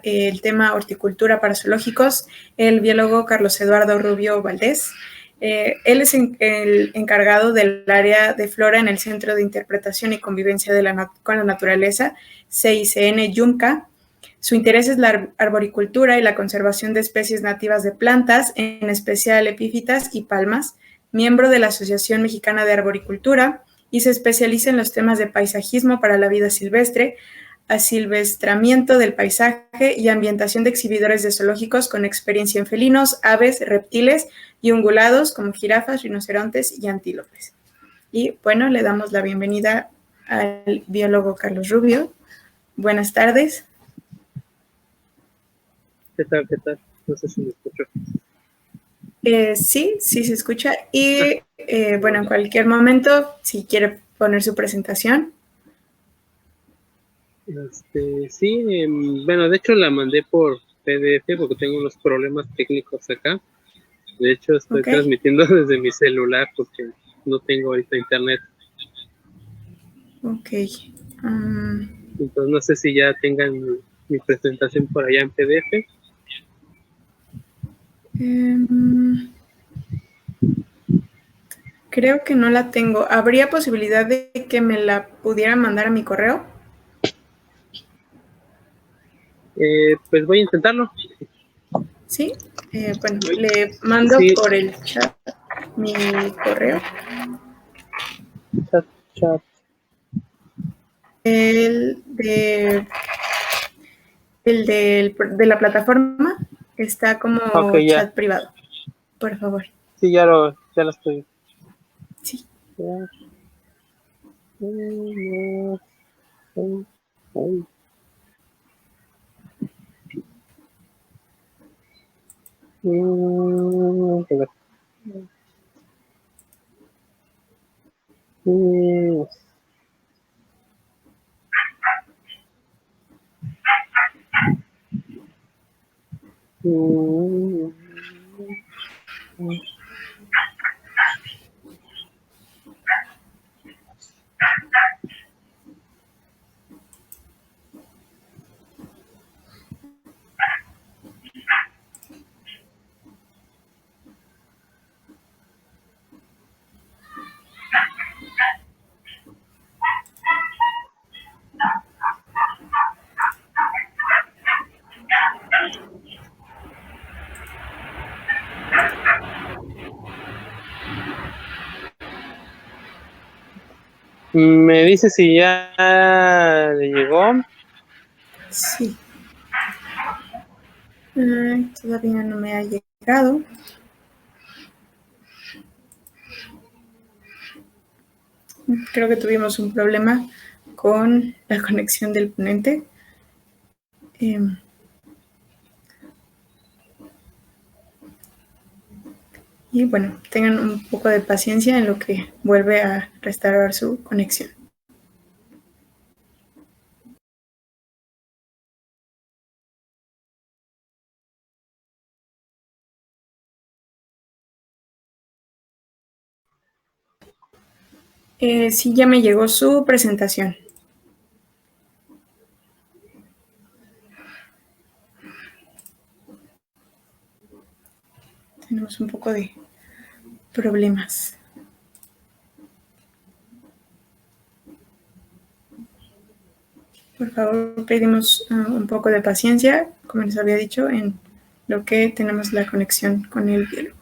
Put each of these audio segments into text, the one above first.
el tema horticultura para zoológicos, el biólogo Carlos Eduardo Rubio Valdés. Él es el encargado del área de flora en el Centro de Interpretación y Convivencia con la Naturaleza, CICN Yumca. Su interés es la arboricultura y la conservación de especies nativas de plantas, en especial epífitas y palmas, miembro de la Asociación Mexicana de Arboricultura, y se especializa en los temas de paisajismo para la vida silvestre, asilvestramiento del paisaje y ambientación de exhibidores de zoológicos con experiencia en felinos, aves, reptiles y ungulados como jirafas, rinocerontes y antílopes. Y bueno, le damos la bienvenida al biólogo Carlos Rubio. Buenas tardes. ¿Qué tal? No sé si me escucho. Sí se escucha. Y bueno, en cualquier momento, si quiere poner su presentación. Sí, bueno, de hecho la mandé por PDF porque tengo unos problemas técnicos acá. De hecho, estoy transmitiendo desde mi celular porque no tengo ahorita internet. Ok. Entonces no sé si ya tengan mi presentación por allá en PDF. Creo que no la tengo. ¿Habría posibilidad de que me la pudiera mandar a mi correo? Pues voy a intentarlo. Sí. Bueno, le mando por el chat mi correo. Chat. El de la plataforma está como chat privado. Por favor. Sí, ya lo estoy. Sí. ¿Me dice si ya le llegó? Sí. Todavía no me ha llegado. Creo que tuvimos un problema con la conexión del ponente. Y bueno, tengan un poco de paciencia en lo que vuelve a restaurar su conexión. Sí, ya me llegó su presentación. Tenemos un poco de problemas. Por favor, pedimos un poco de paciencia, como les había dicho, en lo que tenemos la conexión con el biólogo.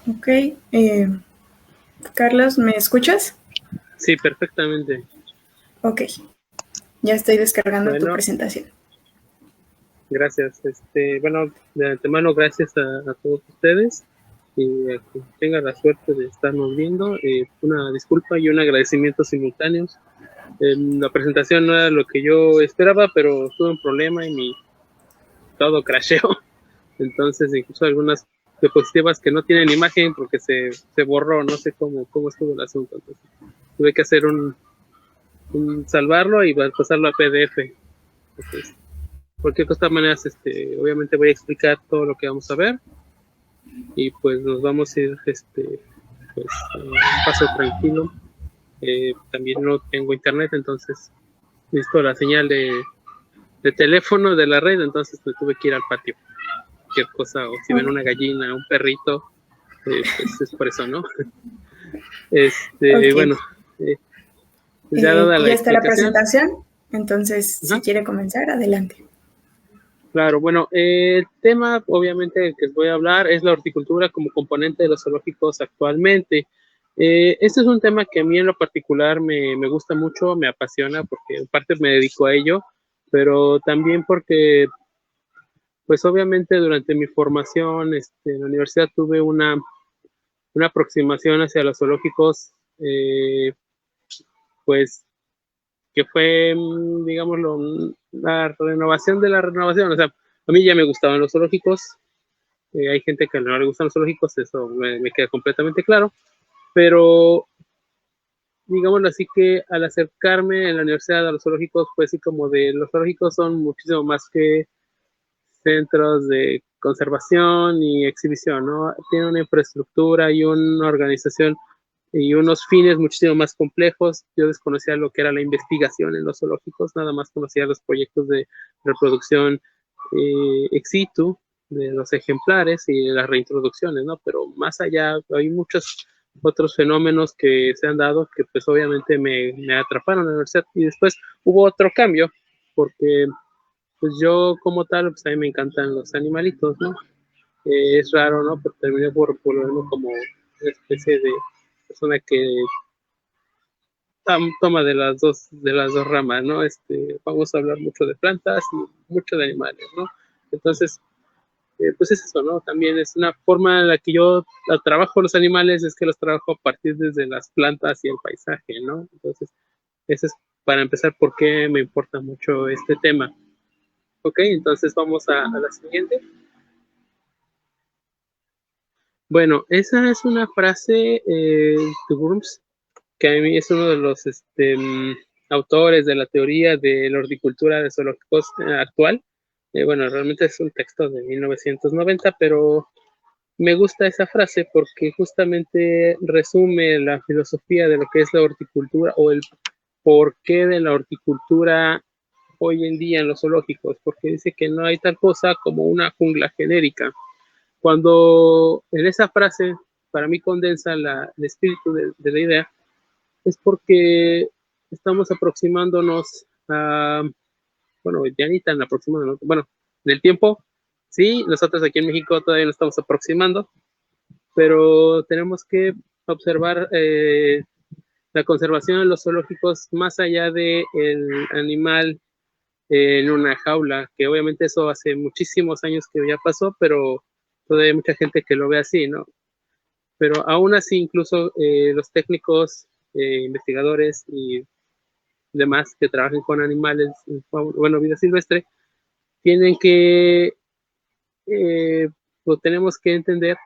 Ok. Carlos, ¿me escuchas? Sí, perfectamente. Ok. Ya estoy descargando tu presentación. Gracias. Bueno, de antemano, gracias a todos ustedes y a que tengan la suerte de estarnos viendo. Una disculpa y un agradecimiento simultáneos. La presentación no era lo que yo esperaba, pero tuve un problema y todo crasheó. Entonces, incluso algunas diapositivas que no tienen imagen porque se borró, no sé cómo estuvo el asunto. Entonces, tuve que hacer un salvarlo y pasarlo a PDF. Entonces, cualquier cosa, de maneras, obviamente voy a explicar todo lo que vamos a ver y pues nos vamos a ir pues, un paso tranquilo. También no tengo internet, entonces necesito la señal de teléfono de la red, entonces me tuve que ir al patio. Cualquier cosa, o si ven una gallina, un perrito, pues es por eso, ¿no? Bueno, ya dada la ya está la explicación. presentación, entonces si quiere comenzar, adelante. Claro, bueno, el tema obviamente del que les voy a hablar es la horticultura como componente de los zoológicos actualmente. Este es un tema que a mí en lo particular me gusta mucho, me apasiona porque en parte me dedico a ello, pero también porque, pues obviamente durante mi formación en la universidad tuve una aproximación hacia los zoológicos, pues que fue, digámoslo, la renovación de la renovación. O sea, a mí ya me gustaban los zoológicos, hay gente que no le gustan los zoológicos, eso me queda completamente claro, pero digámoslo así que al acercarme en la universidad a los zoológicos fue así como de, los zoológicos son muchísimo más que centros de conservación y exhibición, ¿no? Tiene una infraestructura y una organización y unos fines muchísimo más complejos. Yo desconocía lo que era la investigación en los zoológicos, nada más conocía los proyectos de reproducción ex situ de los ejemplares y las reintroducciones, ¿no? Pero más allá hay muchos otros fenómenos que se han dado que pues obviamente me atraparon en la universidad. Y después hubo otro cambio, porque pues yo como tal, pues a mí me encantan los animalitos, ¿no? Es raro, ¿no? Pero terminé por verme como una especie de persona que toma de las dos ramas, ¿no? Vamos a hablar mucho de plantas y mucho de animales, ¿no? Entonces, pues es eso, ¿no? También es una forma en la que yo trabajo los animales, es que los trabajo a partir desde las plantas y el paisaje, ¿no? Entonces, eso es para empezar por qué me importa mucho este tema. Ok, entonces vamos a la siguiente. Bueno, esa es una frase de Worms, que a mí es uno de los autores de la teoría de la horticultura de zoológicos actual. Bueno, realmente es un texto de 1990, pero me gusta esa frase porque justamente resume la filosofía de lo que es la horticultura o el porqué de la horticultura hoy en día en los zoológicos, porque dice que no hay tal cosa como una jungla genérica. Cuando en esa frase, para mí condensa el espíritu de la idea, es porque estamos aproximándonos a, bueno, ya ni tan aproximándonos, bueno, en el tiempo, sí, nosotros aquí en México todavía nos estamos aproximando, pero tenemos que observar la conservación de los zoológicos más allá del animal en una jaula, que obviamente eso hace muchísimos años que ya pasó, pero todavía hay mucha gente que lo ve así, ¿no? Pero aún así, incluso los técnicos, investigadores y demás que trabajen con animales, bueno, vida silvestre, tienen que, pues tenemos que entender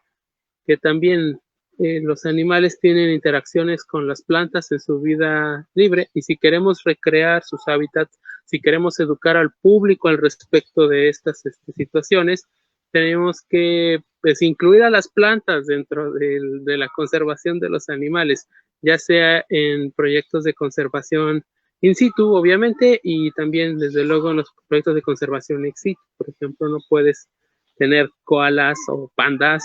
que también los animales tienen interacciones con las plantas en su vida libre y si queremos recrear sus hábitats, si queremos educar al público al respecto de estas situaciones, tenemos que pues, incluir a las plantas dentro de la conservación de los animales, ya sea en proyectos de conservación in situ, obviamente, y también, desde luego, en los proyectos de conservación ex situ. Por ejemplo, no puedes tener koalas o pandas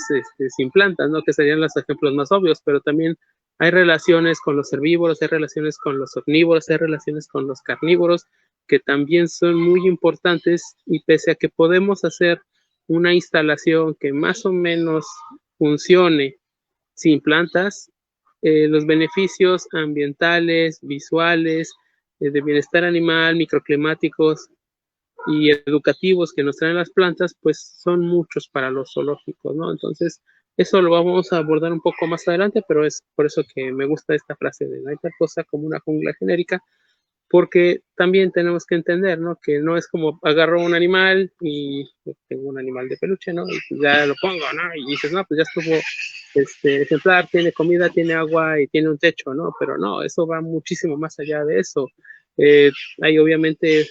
sin plantas, ¿no? Que serían los ejemplos más obvios, pero también hay relaciones con los herbívoros, hay relaciones con los omnívoros, hay relaciones con los carnívoros, que también son muy importantes y pese a que podemos hacer una instalación que más o menos funcione sin plantas, los beneficios ambientales, visuales, de bienestar animal, microclimáticos y educativos que nos traen las plantas, pues son muchos para los zoológicos, ¿no? Entonces, eso lo vamos a abordar un poco más adelante, pero es por eso que me gusta esta frase de no hay tal cosa como una jungla genérica, porque también tenemos que entender, ¿no? Que no es como agarro un animal y tengo un animal de peluche, ¿no? Y pues ya lo pongo, ¿no? Y dices, no, pues ya estuvo ejemplar, tiene comida, tiene agua y tiene un techo, ¿no? Pero no, eso va muchísimo más allá de eso. Hay obviamente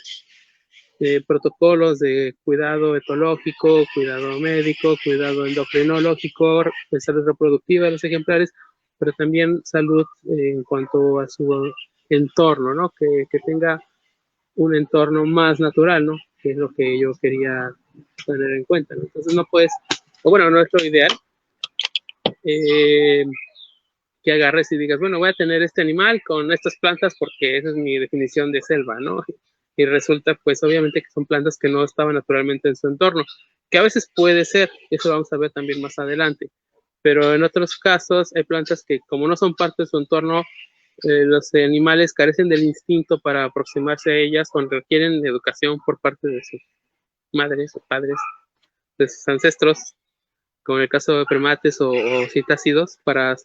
protocolos de cuidado etológico, cuidado médico, cuidado endocrinológico, de salud reproductiva de los ejemplares, pero también salud en cuanto a su entorno, ¿no? Que tenga un entorno más natural, ¿no? Que es lo que yo quería tener en cuenta, ¿no? Entonces no puedes, o bueno, no es lo ideal, que agarres y digas, bueno, voy a tener este animal con estas plantas porque esa es mi definición de selva, ¿no? Y resulta, pues, obviamente que son plantas que no estaban naturalmente en su entorno, que a veces puede ser, eso vamos a ver también más adelante, pero en otros casos hay plantas que como no son parte de su entorno, los animales carecen del instinto para aproximarse a ellas cuando requieren educación por parte de sus madres o padres, de sus ancestros, como en el caso de primates o citácidos, para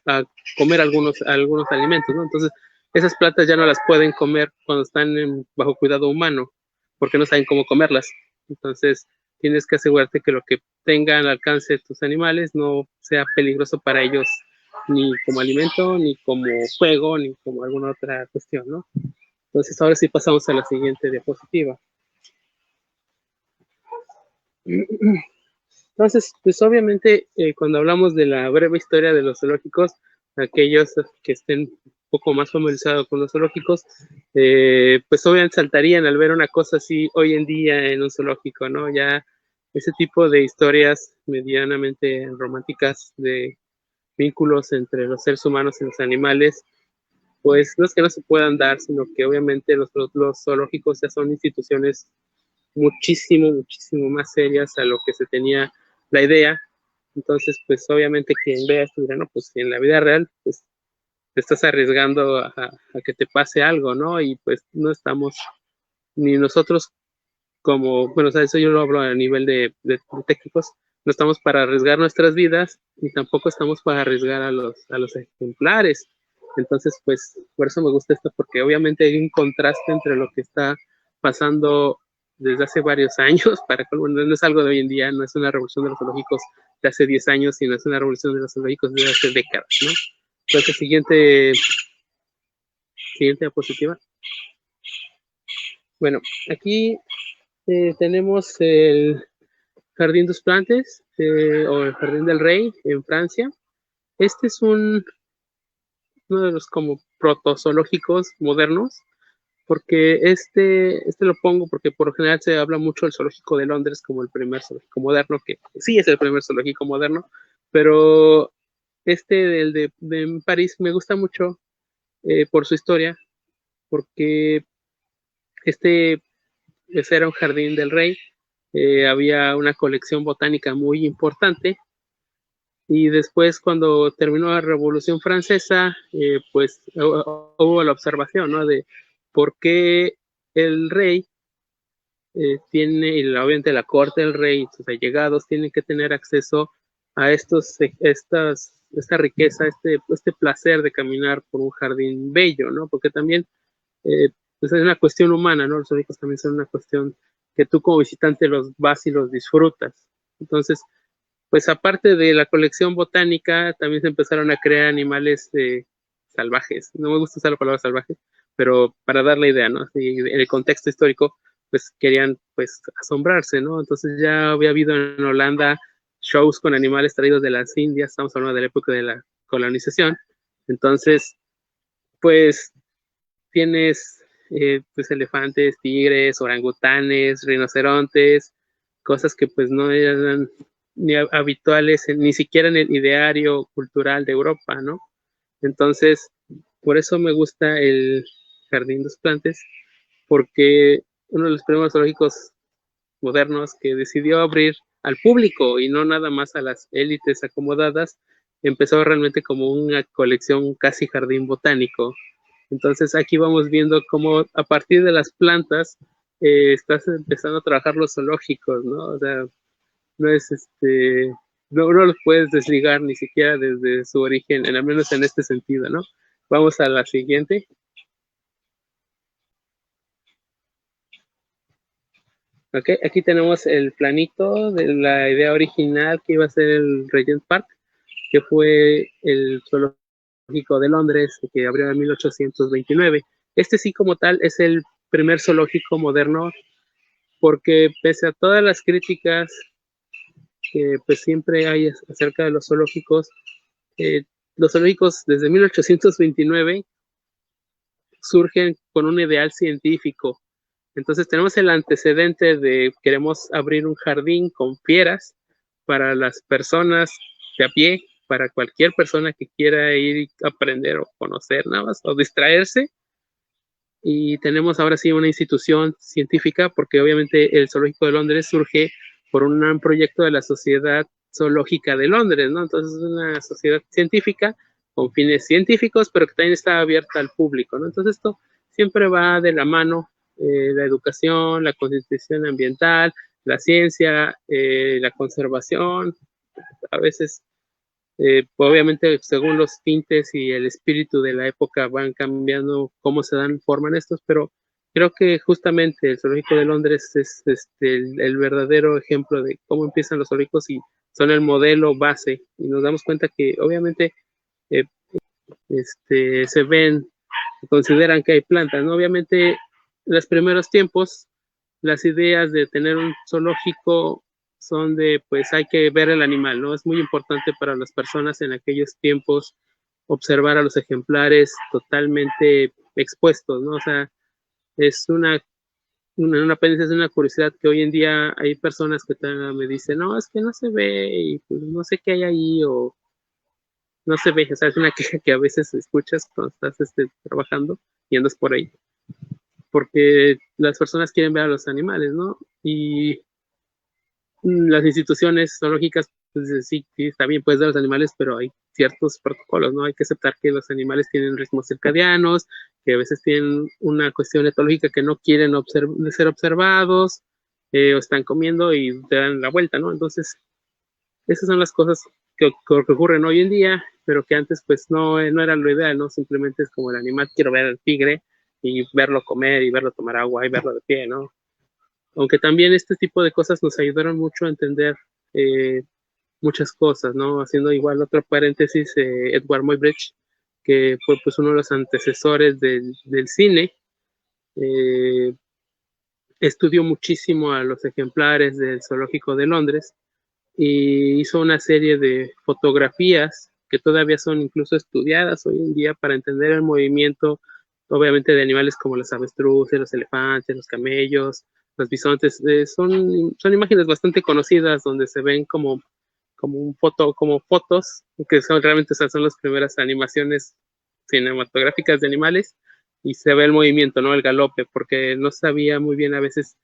comer algunos alimentos, ¿no? Entonces, esas plantas ya no las pueden comer cuando están bajo cuidado humano, porque no saben cómo comerlas. Entonces, tienes que asegurarte que lo que tengan al alcance tus animales no sea peligroso para ellos, ni como alimento, ni como juego, ni como alguna otra cuestión, ¿no? Entonces, ahora sí pasamos a la siguiente diapositiva. Entonces, pues obviamente cuando hablamos de la breve historia de los zoológicos, aquellos que estén un poco más familiarizados con los zoológicos, pues obviamente saltarían al ver una cosa así hoy en día en un zoológico, ¿no? Ya ese tipo de historias medianamente románticas de vínculos entre los seres humanos y los animales, pues no es que no se puedan dar, sino que obviamente los zoológicos ya son instituciones muchísimo más serias a lo que se tenía la idea. Entonces, pues obviamente quien vea esto dirá, no, pues en la vida real, pues te estás arriesgando a que te pase algo, ¿no? Y pues no estamos, ni nosotros como, bueno, o sea, eso yo lo hablo a nivel de técnicos, no estamos para arriesgar nuestras vidas, ni tampoco estamos para arriesgar a los ejemplares. Entonces, pues, por eso me gusta esto, porque obviamente hay un contraste entre lo que está pasando desde hace varios años, no es algo de hoy en día, no es una revolución de los zoológicos de hace 10 años, sino es una revolución de los zoológicos de hace décadas, ¿no? Entonces, siguiente diapositiva. Bueno, aquí tenemos el Jardín dos Plantes o el Jardín del Rey en Francia. Este es uno de los como protozoológicos modernos, porque este lo pongo porque por lo general se habla mucho del zoológico de Londres como el primer zoológico moderno, que sí es el primer zoológico moderno, pero del de París me gusta mucho por su historia, porque ese era un jardín del rey, había una colección botánica muy importante, y después cuando terminó la Revolución Francesa, pues hubo la observación, ¿no? De por qué el rey tiene, y obviamente la corte del rey y sus allegados tienen que tener acceso a esta riqueza, este placer de caminar por un jardín bello, ¿no? Porque también pues es una cuestión humana, ¿no? Los zoológicos también son una cuestión que tú como visitante los vas y los disfrutas. Entonces, pues aparte de la colección botánica, también se empezaron a crear animales salvajes. No me gusta usar la palabra salvaje, pero para dar la idea, ¿no? Y en el contexto histórico, pues querían pues asombrarse, ¿no? Entonces ya había habido en Holanda shows con animales traídos de las Indias, estamos hablando de la época de la colonización. Entonces, pues tienes pues elefantes, tigres, orangutanes, rinocerontes, cosas que pues no eran ni habituales, ni siquiera en el ideario cultural de Europa, ¿no? Entonces, por eso me gusta el Jardín dos Plantes, porque uno de los primeros zoológicos modernos que decidió abrir al público y no nada más a las élites acomodadas, empezó realmente como una colección casi jardín botánico. Entonces aquí vamos viendo cómo a partir de las plantas estás empezando a trabajar los zoológicos, ¿no? O sea, no es no los puedes desligar ni siquiera desde su origen, al menos en este sentido, ¿no? Vamos a la siguiente. Okay, aquí tenemos el planito de la idea original que iba a ser el Regent Park, que fue el zoológico de Londres, que abrió en 1829. Este sí como tal es el primer zoológico moderno, porque pese a todas las críticas que pues siempre hay acerca de eh, los zoológicos desde 1829 surgen con un ideal científico. Entonces tenemos el antecedente de queremos abrir un jardín con fieras para las personas de a pie, para cualquier persona que quiera ir a aprender o conocer nada más o distraerse. Y tenemos ahora sí una institución científica, porque obviamente el Zoológico de Londres surge por un proyecto de la Sociedad Zoológica de Londres, ¿no? Entonces es una sociedad científica con fines científicos, pero que también está abierta al público, ¿no? Entonces esto siempre va de la mano, la educación, la concienciación ambiental, la ciencia, la conservación, a veces obviamente, según los tintes y el espíritu de la época van cambiando cómo se dan forma en estos, pero creo que justamente el Zoológico de Londres es el verdadero ejemplo de cómo empiezan los zoológicos y son el modelo base. Y nos damos cuenta que obviamente eh, se ven, consideran que hay plantas, ¿no? Obviamente, en los primeros tiempos, las ideas de tener un zoológico son de, pues hay que ver el animal, ¿no? Es muy importante para las personas en aquellos tiempos observar a los ejemplares totalmente expuestos, ¿no? O sea, es una apéndice, es una curiosidad que hoy en día hay personas que me dicen, no, es que no se ve y pues no sé qué hay ahí o no se ve, o sea, es una queja que a veces escuchas cuando estás trabajando y andas por ahí, porque las personas quieren ver a los animales, ¿no? Y las instituciones zoológicas, pues sí, sí, está bien, puedes ver a los animales, pero hay ciertos protocolos, ¿no? Hay que aceptar que los animales tienen ritmos circadianos, que a veces tienen una cuestión etológica que no quieren ser observados, o están comiendo y te dan la vuelta, ¿no? Entonces, esas son las cosas que ocurren hoy en día, pero que antes pues no era lo ideal, ¿no? Simplemente es como el animal, quiero ver al tigre y verlo comer y verlo tomar agua y verlo de pie, ¿no? Aunque también este tipo de cosas nos ayudaron mucho a entender eh, muchas cosas, ¿no? Haciendo igual otro paréntesis, Edward Muybridge, que fue pues uno de los antecesores del cine, eh, estudió muchísimo a los ejemplares del Zoológico de Londres y hizo una serie de fotografías que todavía son incluso estudiadas hoy en día para entender el movimiento, obviamente, de animales como los avestruces, los elefantes, los camellos, los bisontes. Son imágenes bastante conocidas donde se ven como fotos, que realmente son las primeras animaciones cinematográficas de animales, y se ve el movimiento, ¿no? El galope, porque no sabía muy bien a veces,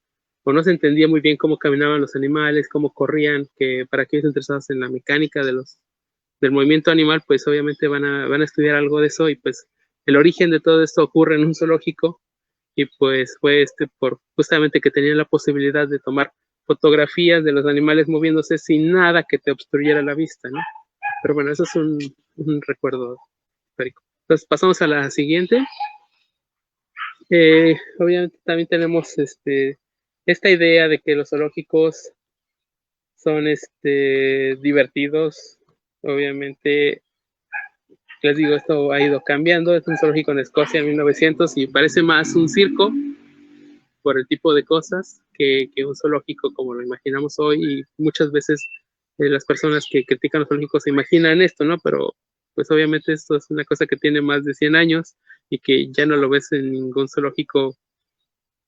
o no se entendía muy bien cómo caminaban los animales, cómo corrían, que para aquellos interesados en la mecánica del movimiento animal, pues obviamente van a estudiar algo de eso, y pues el origen de todo esto ocurre en un zoológico, y pues fue por justamente que tenían la posibilidad de tomar fotografías de los animales moviéndose sin nada que te obstruyera la vista, ¿no? Pero bueno, eso es un recuerdo histórico. Entonces pasamos a la siguiente. Obviamente también tenemos esta idea de que los zoológicos son divertidos. Obviamente, les digo, esto ha ido cambiando. Es un zoológico en Escocia en 1900 y parece más un circo por el tipo de cosas que un zoológico como lo imaginamos hoy, y muchas veces las personas que critican los zoológicos se imaginan esto, ¿no? Pero pues obviamente esto es una cosa que tiene más de 100 años y que ya no lo ves en ningún zoológico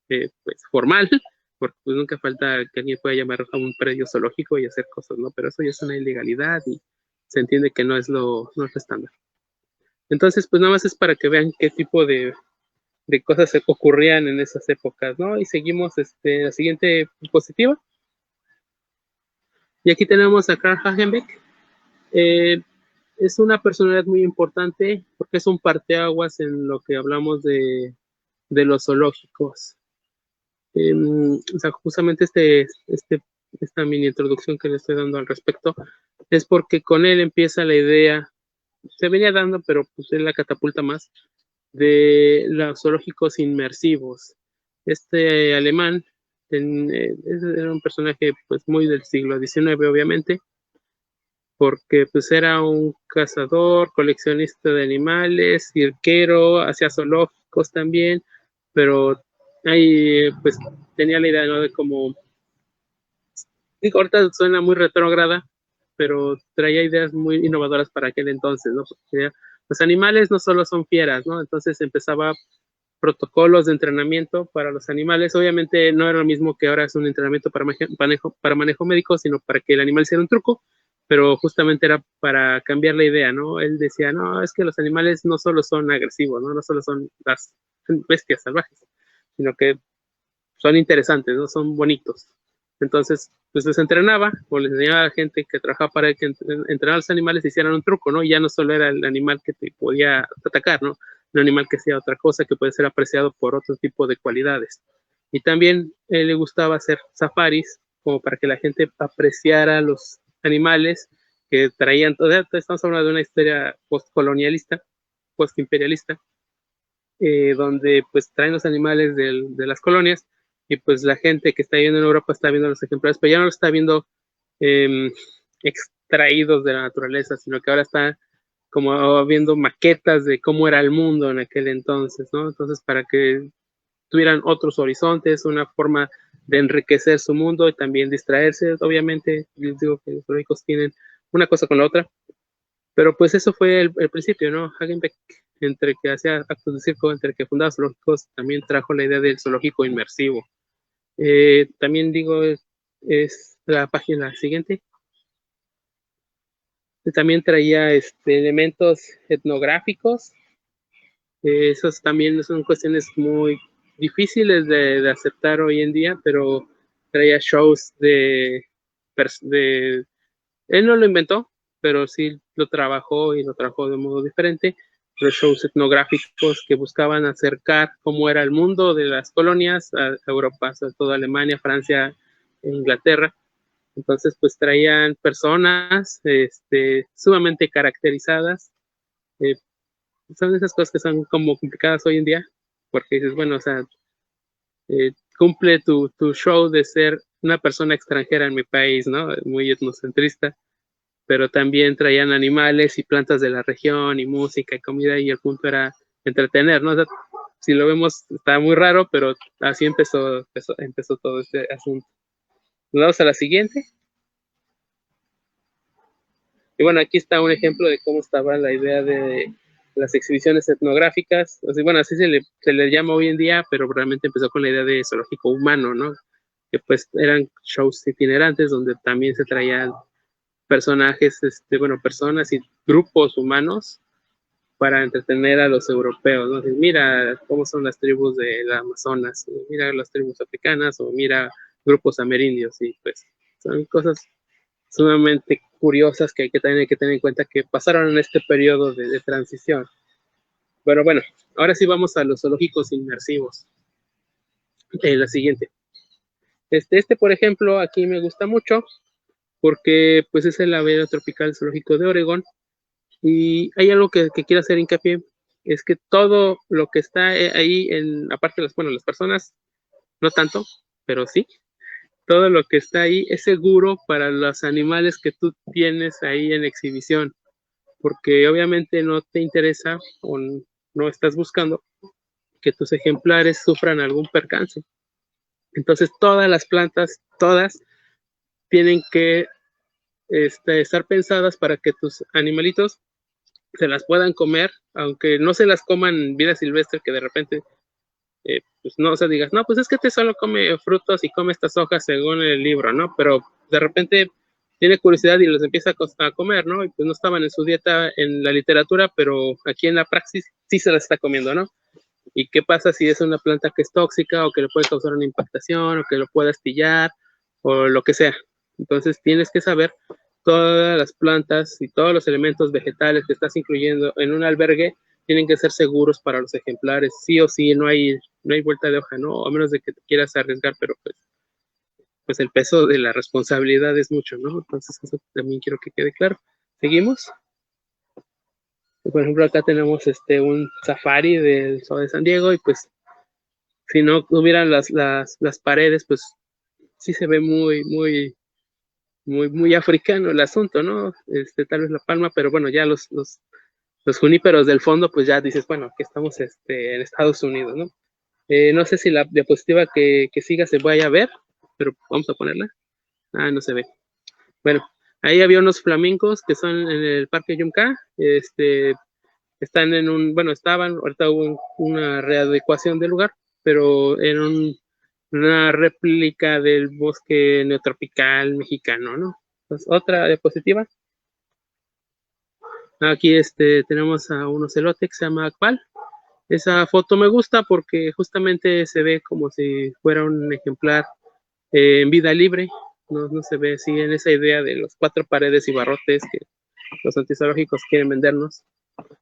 pues formal, porque pues nunca falta que alguien pueda llamar a un predio zoológico y hacer cosas, ¿no? Pero eso ya es una ilegalidad y se entiende que no es lo estándar. Entonces, pues nada más es para que vean qué tipo de cosas se ocurrían en esas épocas, ¿no? Y seguimos la siguiente diapositiva. Y aquí tenemos a Karl Hagenbeck. Eh, es una personalidad muy importante porque es un parteaguas en lo que hablamos de los zoológicos. O sea, justamente esta mini introducción que le estoy dando al respecto es porque con él empieza la idea, se venía dando, pero pues él la catapulta más, de los zoológicos inmersivos. Este alemán Era un personaje pues muy del siglo XIX, obviamente, porque pues era un cazador, coleccionista de animales, cirquero, hacía zoológicos también, pero ahí pues tenía la idea, ¿no? De como, digo, ahorita suena muy retrógrada, pero traía ideas muy innovadoras para aquel entonces, ¿no? Porque los animales no solo son fieras, ¿no? Entonces empezaba protocolos de entrenamiento para los animales. Obviamente no era lo mismo que ahora es un entrenamiento para manejo médico, sino para que el animal hiciera un truco, pero justamente era para cambiar la idea, ¿no? Él decía, no, es que los animales no solo son agresivos, ¿no? No solo son las bestias salvajes, sino que son interesantes, ¿no? Son bonitos. Entonces, pues les entrenaba o les enseñaba a la gente que trabajaba para él que entrenar a los animales y hicieran un truco, ¿no? Y ya no solo era el animal que te podía atacar, ¿no? Un animal que hacía otra cosa que puede ser apreciado por otro tipo de cualidades. Y también le gustaba hacer safaris como para que la gente apreciara los animales que traían. Estamos hablando de una historia postcolonialista, postimperialista, donde pues traen los animales de las colonias y pues la gente que está viviendo en Europa está viendo los ejemplares, pero ya no lo está viendo eh, extraídos de la naturaleza, sino que ahora está como viendo maquetas de cómo era el mundo en aquel entonces, ¿no? Entonces, para que tuvieran otros horizontes, una forma de enriquecer su mundo y también distraerse, obviamente, les digo que los zoológicos tienen una cosa con la otra, pero pues eso fue el principio, ¿no? Hagenbeck, entre que hacía actos de circo, entre que fundaba zoológicos, también trajo la idea del zoológico inmersivo. También digo, es la página siguiente. También traía elementos etnográficos. Esos también son cuestiones muy difíciles de aceptar hoy en día, pero traía shows de él no lo inventó, pero sí lo trabajó y lo trabajó de modo diferente. Los shows etnográficos que buscaban acercar cómo era el mundo de las colonias a Europa, sobre todo Alemania, Francia, Inglaterra. Entonces, pues traían personas sumamente caracterizadas. Eh, Son esas cosas que son como complicadas hoy en día, porque dices, bueno, o sea, cumple tu show de ser una persona extranjera en mi país, ¿no? Muy etnocentrista, pero también traían animales y plantas de la región y música y comida y el punto era entretener, ¿no? O sea, si lo vemos está muy raro, pero así empezó todo este asunto. Nos vamos a la siguiente. Y bueno, aquí está un ejemplo de cómo estaba la idea de las exhibiciones etnográficas. O sea, bueno, así se le llama hoy en día, pero realmente empezó con la idea de zoológico humano, ¿no? Que pues eran shows itinerantes donde también se traían personajes, bueno, personas y grupos humanos para entretener a los europeos, ¿no? Mira cómo son las tribus de la Amazonas, mira las tribus africanas o mira grupos amerindios y pues son cosas sumamente curiosas que también hay que tener en cuenta que pasaron en este periodo de transición. Pero bueno, ahora sí vamos a los zoológicos inmersivos. La siguiente. Por ejemplo, aquí me gusta mucho porque pues es el ave tropical zoológico de Oregón. Y hay algo que quiero hacer hincapié, es que todo lo que está ahí, aparte de las personas, no tanto, pero sí, todo lo que está ahí es seguro para los animales que tú tienes ahí en exhibición, porque obviamente no te interesa o no estás buscando que tus ejemplares sufran algún percance. Entonces todas las plantas, todas, tienen que estar pensadas para que tus animalitos se las puedan comer, aunque no se las coman vida silvestre, que de repente, pues no, o sea, digas, no, pues es que te solo come frutos y come estas hojas según el libro, ¿no? Pero de repente tiene curiosidad y los empieza a comer, ¿no? Y pues no estaban en su dieta en la literatura, pero aquí en la praxis sí se las está comiendo, ¿no? ¿Y qué pasa si es una planta que es tóxica o que le puede causar una impactación o que lo pueda astillar o lo que sea? Entonces tienes que saber todas las plantas y todos los elementos vegetales que estás incluyendo en un albergue tienen que ser seguros para los ejemplares, sí o sí, no hay vuelta de hoja, ¿no? A menos de que te quieras arriesgar, pero pues el peso de la responsabilidad es mucho, ¿no? Entonces eso también quiero que quede claro. ¿Seguimos? Por ejemplo, acá tenemos un safari del Zoo de San Diego y pues si no hubieran las paredes, pues sí se ve muy africano el asunto, ¿no? Tal vez la palma, pero bueno, ya los juníperos del fondo, pues ya dices, bueno, aquí estamos en Estados Unidos, ¿no? No sé si la diapositiva que siga se vaya a ver, pero vamos a ponerla. Ah, no se ve. Bueno, ahí había unos flamencos que son en el Parque Yumka, están estaban, ahorita hubo una readecuación del lugar, pero en una réplica del bosque neotropical mexicano, ¿no? Entonces, otra diapositiva. Aquí tenemos a un ocelote que se llama Akbal. Esa foto me gusta porque justamente se ve como si fuera un ejemplar en vida libre. No se ve así en esa idea de los 4 paredes y barrotes que los antizoológicos quieren vendernos,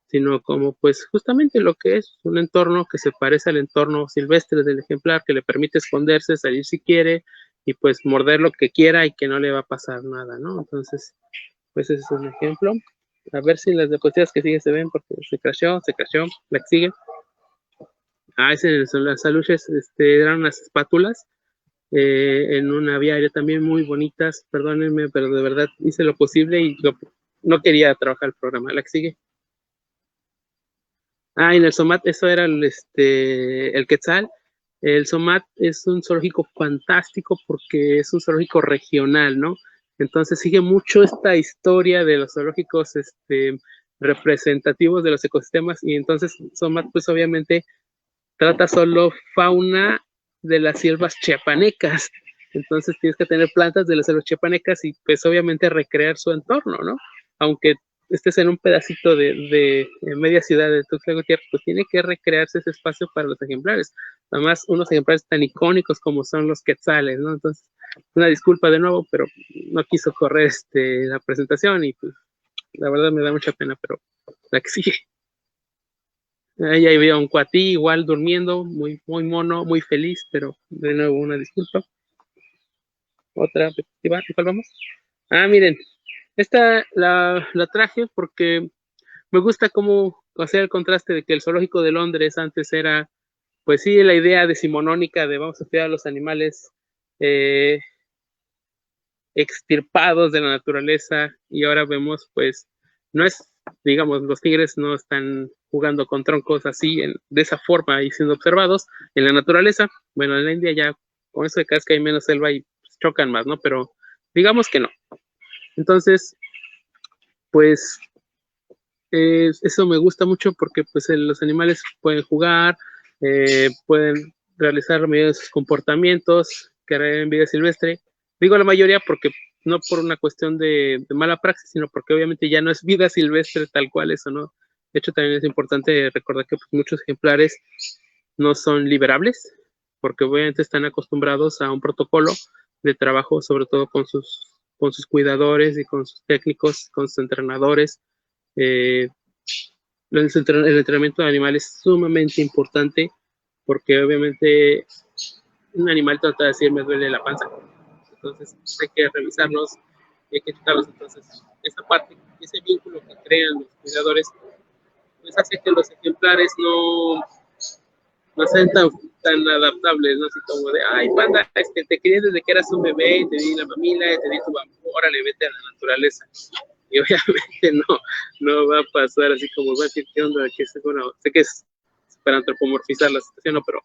sino como pues justamente lo que es un entorno que se parece al entorno silvestre del ejemplar, que le permite esconderse, salir si quiere y pues morder lo que quiera y que no le va a pasar nada, ¿no? Entonces, pues ese es un ejemplo. A ver si las diapositivas que siguen se ven porque se crashó, la que sigue. Ese son las aluches, eran unas espátulas en un aviario también muy bonitas, perdónenme, pero de verdad hice lo posible y no quería trabajar el programa. La que sigue. En el SOMAT, eso era el Quetzal. El SOMAT es un zoológico fantástico porque es un zoológico regional, ¿no? Entonces sigue mucho esta historia de los zoológicos representativos de los ecosistemas y entonces SOMAT pues obviamente trata solo fauna de las selvas chiapanecas. Entonces tienes que tener plantas de las selvas chiapanecas y pues obviamente recrear su entorno, ¿no? Aunque estés en un pedacito de media ciudad de Tuxtla Gutiérrez, pues tiene que recrearse ese espacio para los ejemplares. Además, unos ejemplares tan icónicos como son los quetzales, ¿no? Entonces, una disculpa de nuevo, pero no quiso correr la presentación y pues la verdad me da mucha pena, pero la que sigue. Ahí había un cuatí igual durmiendo, muy mono, muy feliz, pero de nuevo una disculpa. Otra perspectiva, ¿cuál vamos? Miren, esta la traje porque me gusta cómo hacer el contraste de que el zoológico de Londres antes era, pues sí, la idea decimonónica de vamos a cuidar a los animales extirpados de la naturaleza y ahora vemos, pues, no es, digamos, los tigres no están jugando con troncos así, de esa forma y siendo observados en la naturaleza. Bueno, en la India ya con eso de que hay menos selva y pues, chocan más, ¿no? Pero digamos que no. Entonces, pues, eso me gusta mucho porque pues los animales pueden jugar, pueden realizar la mayoría de sus comportamientos que harán en vida silvestre. Digo la mayoría porque no por una cuestión de mala praxis, sino porque obviamente ya no es vida silvestre tal cual eso, ¿no? De hecho, también es importante recordar que pues, muchos ejemplares no son liberables, porque obviamente están acostumbrados a un protocolo de trabajo, sobre todo con sus cuidadores y con sus técnicos, con sus entrenadores. El entrenamiento de animales es sumamente importante porque obviamente un animal trata de decir me duele la panza, entonces hay que revisarlos y hay que checarlos. Entonces esa parte, ese vínculo que crean los cuidadores pues hace que los ejemplares no sean tan adaptables, ¿no? Así como de, ay, panda, te quería desde que eras un bebé y te di la mamila y te di tu bambú, órale, vete a la naturaleza. Y obviamente no va a pasar así como va a decir, ¿qué onda? Bueno, sé que es para antropomorfizar la situación, ¿no? Pero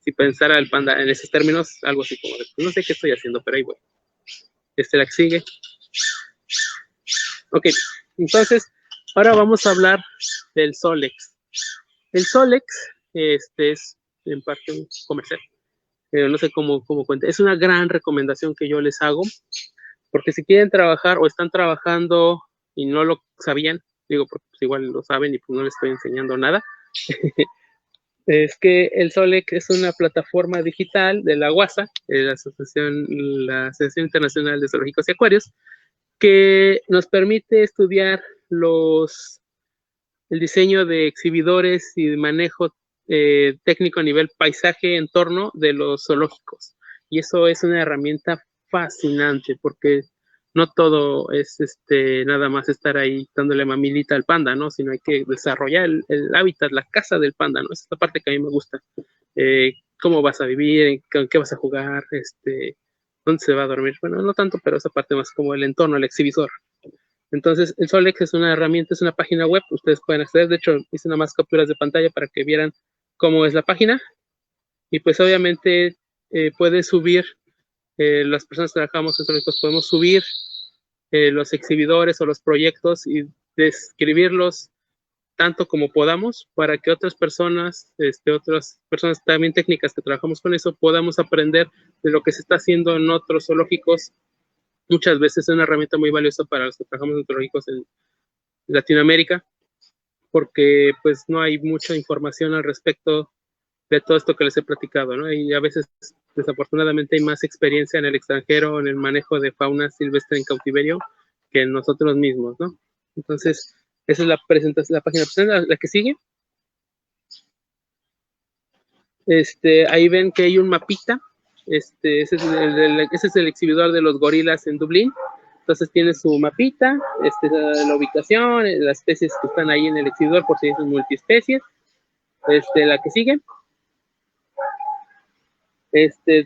si pensara el panda en esos términos, algo así como de, no sé qué estoy haciendo, pero ahí voy. La que sigue. Ok, entonces, ahora vamos a hablar del Solex. El Solex, es en parte un comercial, no sé cómo cuenta. Es una gran recomendación que yo les hago, porque si quieren trabajar o están trabajando y no lo sabían, digo, porque pues igual lo saben y pues no les estoy enseñando nada, es que el Solex es una plataforma digital de la UASA, la Asociación Internacional de Zoológicos y Acuarios, que nos permite estudiar el diseño de exhibidores y de manejo técnico a nivel paisaje, entorno de los zoológicos. Y eso es una herramienta fascinante porque no todo es nada más estar ahí dándole mamilita al panda, ¿no? Sino hay que desarrollar el hábitat, la casa del panda, ¿no? Esa es la parte que a mí me gusta. cómo vas a vivir, con qué vas a jugar, dónde se va a dormir. Bueno, no tanto, pero esa parte más como el entorno, el exhibidor. Entonces, el Solex es una herramienta, es una página web, ustedes pueden acceder. De hecho, hice nada más capturas de pantalla para que vieran cómo es la página. Y pues obviamente puedes subir, las personas que trabajamos en Solex, pues podemos subir los exhibidores o los proyectos y describirlos tanto como podamos para que otras personas también técnicas que trabajamos con eso, podamos aprender de lo que se está haciendo en otros zoológicos. Muchas veces es una herramienta muy valiosa para los que trabajamos en zoológicos en Latinoamérica, porque pues no hay mucha información al respecto de todo esto que les he platicado, ¿no? Y a veces, desafortunadamente, hay más experiencia en el extranjero, en el manejo de fauna silvestre en cautiverio, que en nosotros mismos, ¿no? Entonces, esa es la presentación, la página presente, la que sigue. Ahí ven que hay un mapita. Ese es el exhibidor de los gorilas en Dublín. Entonces tiene su mapita, la ubicación, las especies que están ahí en el exhibidor, por si es multiespecies. La que sigue.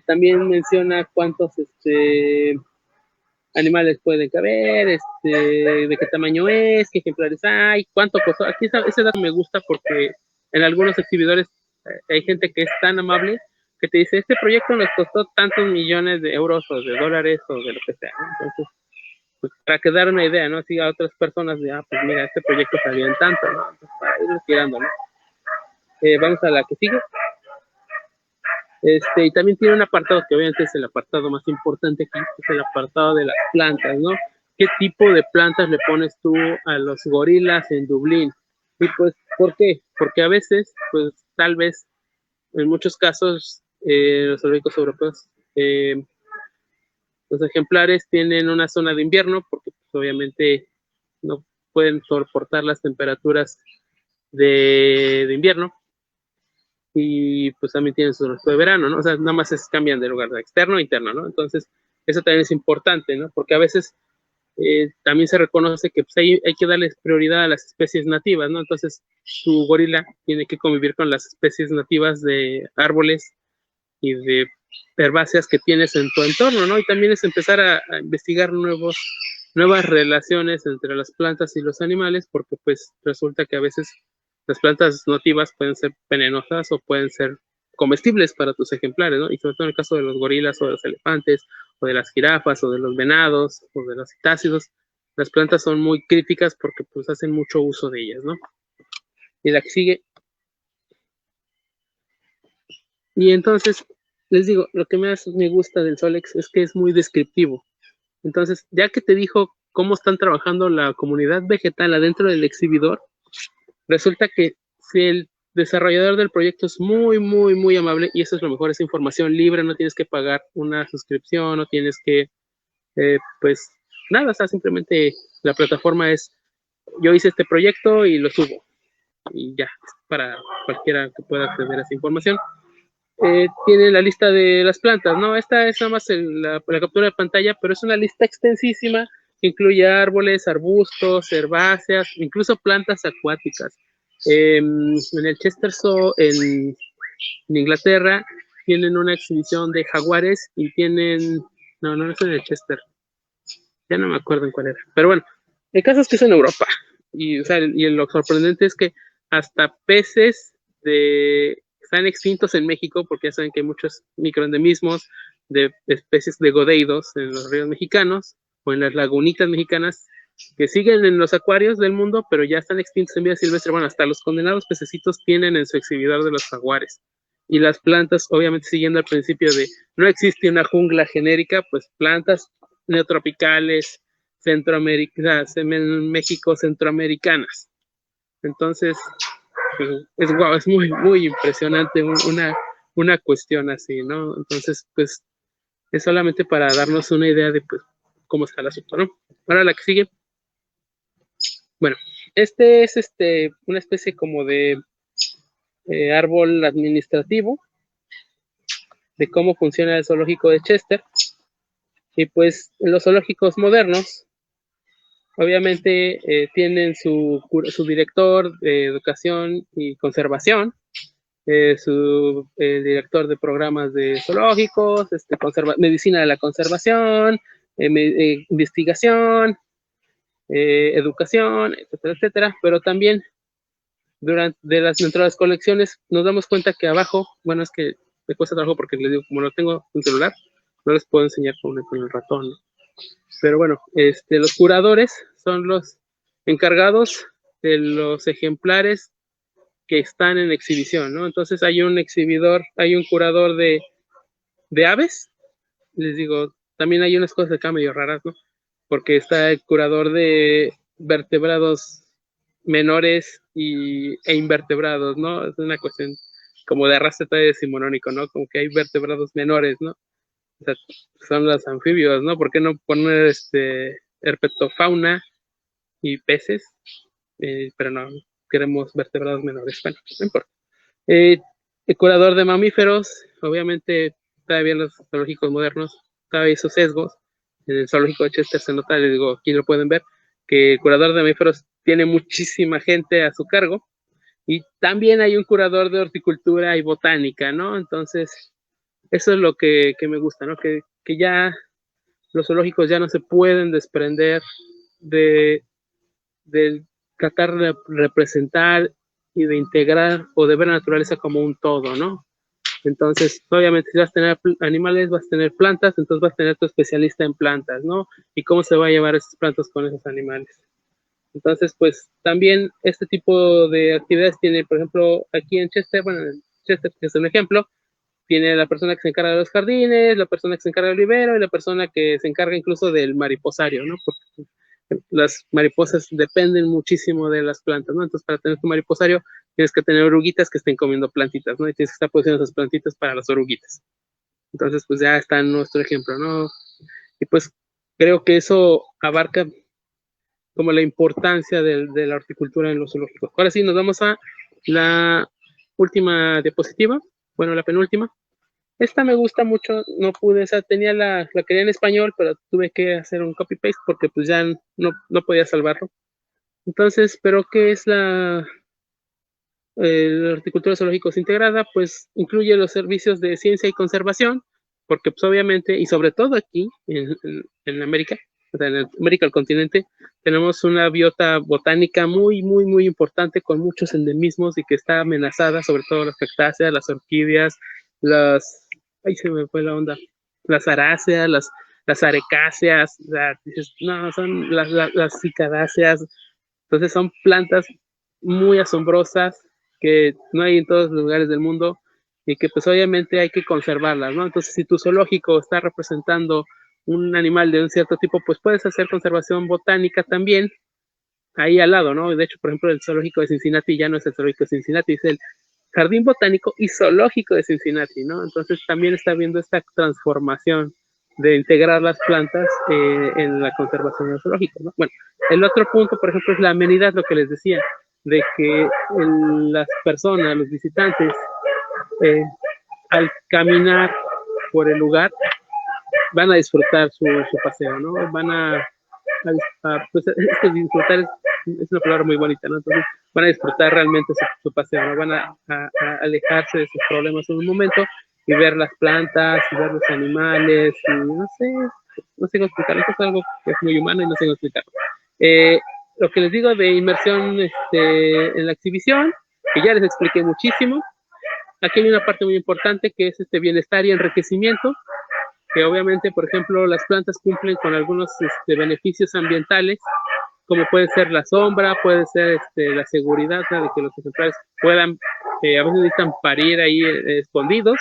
También menciona cuántos animales pueden caber, de qué tamaño es, qué ejemplares hay, cuánto costó. Aquí ese dato me gusta porque en algunos exhibidores hay gente que es tan amable que te dice, este proyecto nos costó tantos millones de euros o de dólares o de lo que sea, ¿no? Entonces, pues para que dar una idea, ¿no? Así a otras personas de, pues mira, este proyecto salió en tanto, ¿no? Entonces, para irlo tirando, ¿no? Vamos a la que sigue. Y también tiene un apartado que obviamente es el apartado más importante aquí, es el apartado de las plantas, ¿no? ¿Qué tipo de plantas le pones tú a los gorilas en Dublín? Y pues, ¿por qué? Porque a veces, pues tal vez, en muchos casos, los zoológicos europeos, los ejemplares tienen una zona de invierno, porque pues, obviamente no pueden soportar las temperaturas de invierno, y pues también tienen su resto de verano, ¿no? O sea, nada más cambian de lugar, de externo a interno, ¿no? Entonces, eso también es importante, ¿no? Porque a veces también se reconoce que pues, hay que darles prioridad a las especies nativas, ¿no? Entonces, tu gorila tiene que convivir con las especies nativas de árboles y de herbáceas que tienes en tu entorno, ¿no? Y también es empezar a investigar nuevas relaciones entre las plantas y los animales, porque pues resulta que a veces las plantas nativas pueden ser venenosas o pueden ser comestibles para tus ejemplares, ¿no? Y sobre todo en el caso de los gorilas o de los elefantes o de las jirafas o de los venados o de los citácidos, las plantas son muy críticas porque pues hacen mucho uso de ellas, ¿no? Y la que sigue. Y entonces, les digo, lo que más me gusta del Solex es que es muy descriptivo. Entonces, ya que te dijo cómo están trabajando la comunidad vegetal adentro del exhibidor, resulta que si el desarrollador del proyecto es muy, muy, muy amable, y eso es lo mejor, es información libre, no tienes que pagar una suscripción, no tienes que, pues, nada, o sea, simplemente la plataforma es, yo hice este proyecto y lo subo, y ya, para cualquiera que pueda acceder a esa información. Tiene la lista de las plantas, ¿no? Esta es nada más la captura de pantalla, pero es una lista extensísima que incluye árboles, arbustos, herbáceas, incluso plantas acuáticas. En el Chester Zoo, en Inglaterra, tienen una exhibición de jaguares y tienen, no es en el Chester, ya no me acuerdo en cuál era, pero bueno, el caso es que es en Europa, y, o sea, y lo sorprendente es que hasta peces están extintos en México, porque ya saben que hay muchos microendemismos de especies de godeidos en los ríos mexicanos o en las lagunitas mexicanas que siguen en los acuarios del mundo, pero ya están extintos en vida silvestre. Bueno, hasta los condenados pececitos tienen en su exhibidor de los jaguares. Y las plantas, obviamente siguiendo el principio de no existe una jungla genérica, pues plantas neotropicales, centroamericanas, en México centroamericanas. Entonces, es muy, muy impresionante una cuestión así, ¿no? Entonces, pues, es solamente para darnos una idea de, pues, cómo está el asunto, ¿no? Ahora la que sigue. Bueno, es una especie como de árbol administrativo de cómo funciona el zoológico de Chester. Y pues, en los zoológicos modernos, obviamente tienen su director de educación y conservación, su director de programas de zoológicos, medicina de la conservación, investigación, educación, etcétera, etcétera, pero también dentro de las colecciones nos damos cuenta que abajo, bueno, es que me cuesta trabajo porque les digo, como no tengo un celular, no les puedo enseñar con el ratón, ¿no? Pero bueno, los curadores son los encargados de los ejemplares que están en exhibición, ¿no? Entonces hay un exhibidor, hay un curador de aves, les digo, también hay unas cosas acá medio raras, ¿no? Porque está el curador de vertebrados menores e invertebrados, ¿no? Es una cuestión como de arrastre decimonónico, ¿no? Como que hay vertebrados menores, ¿no? O sea, son los anfibios, ¿no? ¿Por qué no poner herpetofauna y peces? Pero no, queremos vertebrados menores. Bueno, no importa. El curador de mamíferos, obviamente, todavía en los zoológicos modernos, todavía esos sesgos. En el zoológico de Chester se nota, les digo, aquí lo pueden ver, que el curador de mamíferos tiene muchísima gente a su cargo. Y también hay un curador de horticultura y botánica, ¿no? Entonces, eso es lo que me gusta, ¿no? Que ya los zoológicos ya no se pueden desprender de tratar de representar y de integrar o de ver la naturaleza como un todo, ¿no? Entonces, obviamente, si vas a tener animales, vas a tener plantas, entonces vas a tener tu especialista en plantas, ¿no? Y cómo se va a llevar esas plantas con esos animales. Entonces, pues, también este tipo de actividades tiene, por ejemplo, aquí en Chester, bueno, en Chester, que es un ejemplo, tiene la persona que se encarga de los jardines, la persona que se encarga del vivero y la persona que se encarga incluso del mariposario, ¿no? Porque las mariposas dependen muchísimo de las plantas, ¿no? Entonces, para tener tu mariposario, tienes que tener oruguitas que estén comiendo plantitas, ¿no? Y tienes que estar produciendo esas plantitas para las oruguitas. Entonces, pues ya está nuestro ejemplo, ¿no? Y pues creo que eso abarca como la importancia de la horticultura en los zoológicos. Ahora sí, nos vamos a la última diapositiva, bueno, la penúltima. Esta me gusta mucho, no pude, o sea, tenía la quería en español, pero tuve que hacer un copy-paste porque pues ya no podía salvarlo. Entonces, ¿pero qué es la horticultura zoológicos integrada? Pues incluye los servicios de ciencia y conservación, porque pues obviamente, y sobre todo aquí en América, o sea, en América, el continente, tenemos una biota botánica muy, muy, muy importante con muchos endemismos y que está amenazada, sobre todo las cactáceas, las orquídeas, ahí se me fue la onda, las aráceas, las arecáceas, o sea, dices, no, son las cicadáceas, entonces son plantas muy asombrosas que no hay en todos los lugares del mundo y que pues obviamente hay que conservarlas, ¿no? Entonces, si tu zoológico está representando un animal de un cierto tipo, pues puedes hacer conservación botánica también ahí al lado, ¿no? De hecho, por ejemplo, el zoológico de Cincinnati ya no es el zoológico de Cincinnati, es el Jardín Botánico y Zoológico de Cincinnati, ¿no? Entonces también está viendo esta transformación de integrar las plantas en la conservación del zoológico, ¿no? Bueno, el otro punto, por ejemplo, es la amenidad, lo que les decía, de que las personas, los visitantes, al caminar por el lugar, van a disfrutar su paseo, ¿no? Van pues es que disfrutar es una palabra muy bonita, ¿no? Entonces van a disfrutar realmente su paseo, ¿no? Van a alejarse de sus problemas en un momento y ver las plantas, y ver los animales, y no sé cómo explicarlo, esto es algo que es muy humano y no sé cómo explicarlo. Lo que les digo de inmersión en la exhibición, que ya les expliqué muchísimo, aquí hay una parte muy importante que es bienestar y enriquecimiento, que obviamente, por ejemplo, las plantas cumplen con algunos beneficios ambientales, como puede ser la sombra, puede ser la seguridad, ¿no? De que los ejemplares puedan, a veces necesitan parir ahí escondidos,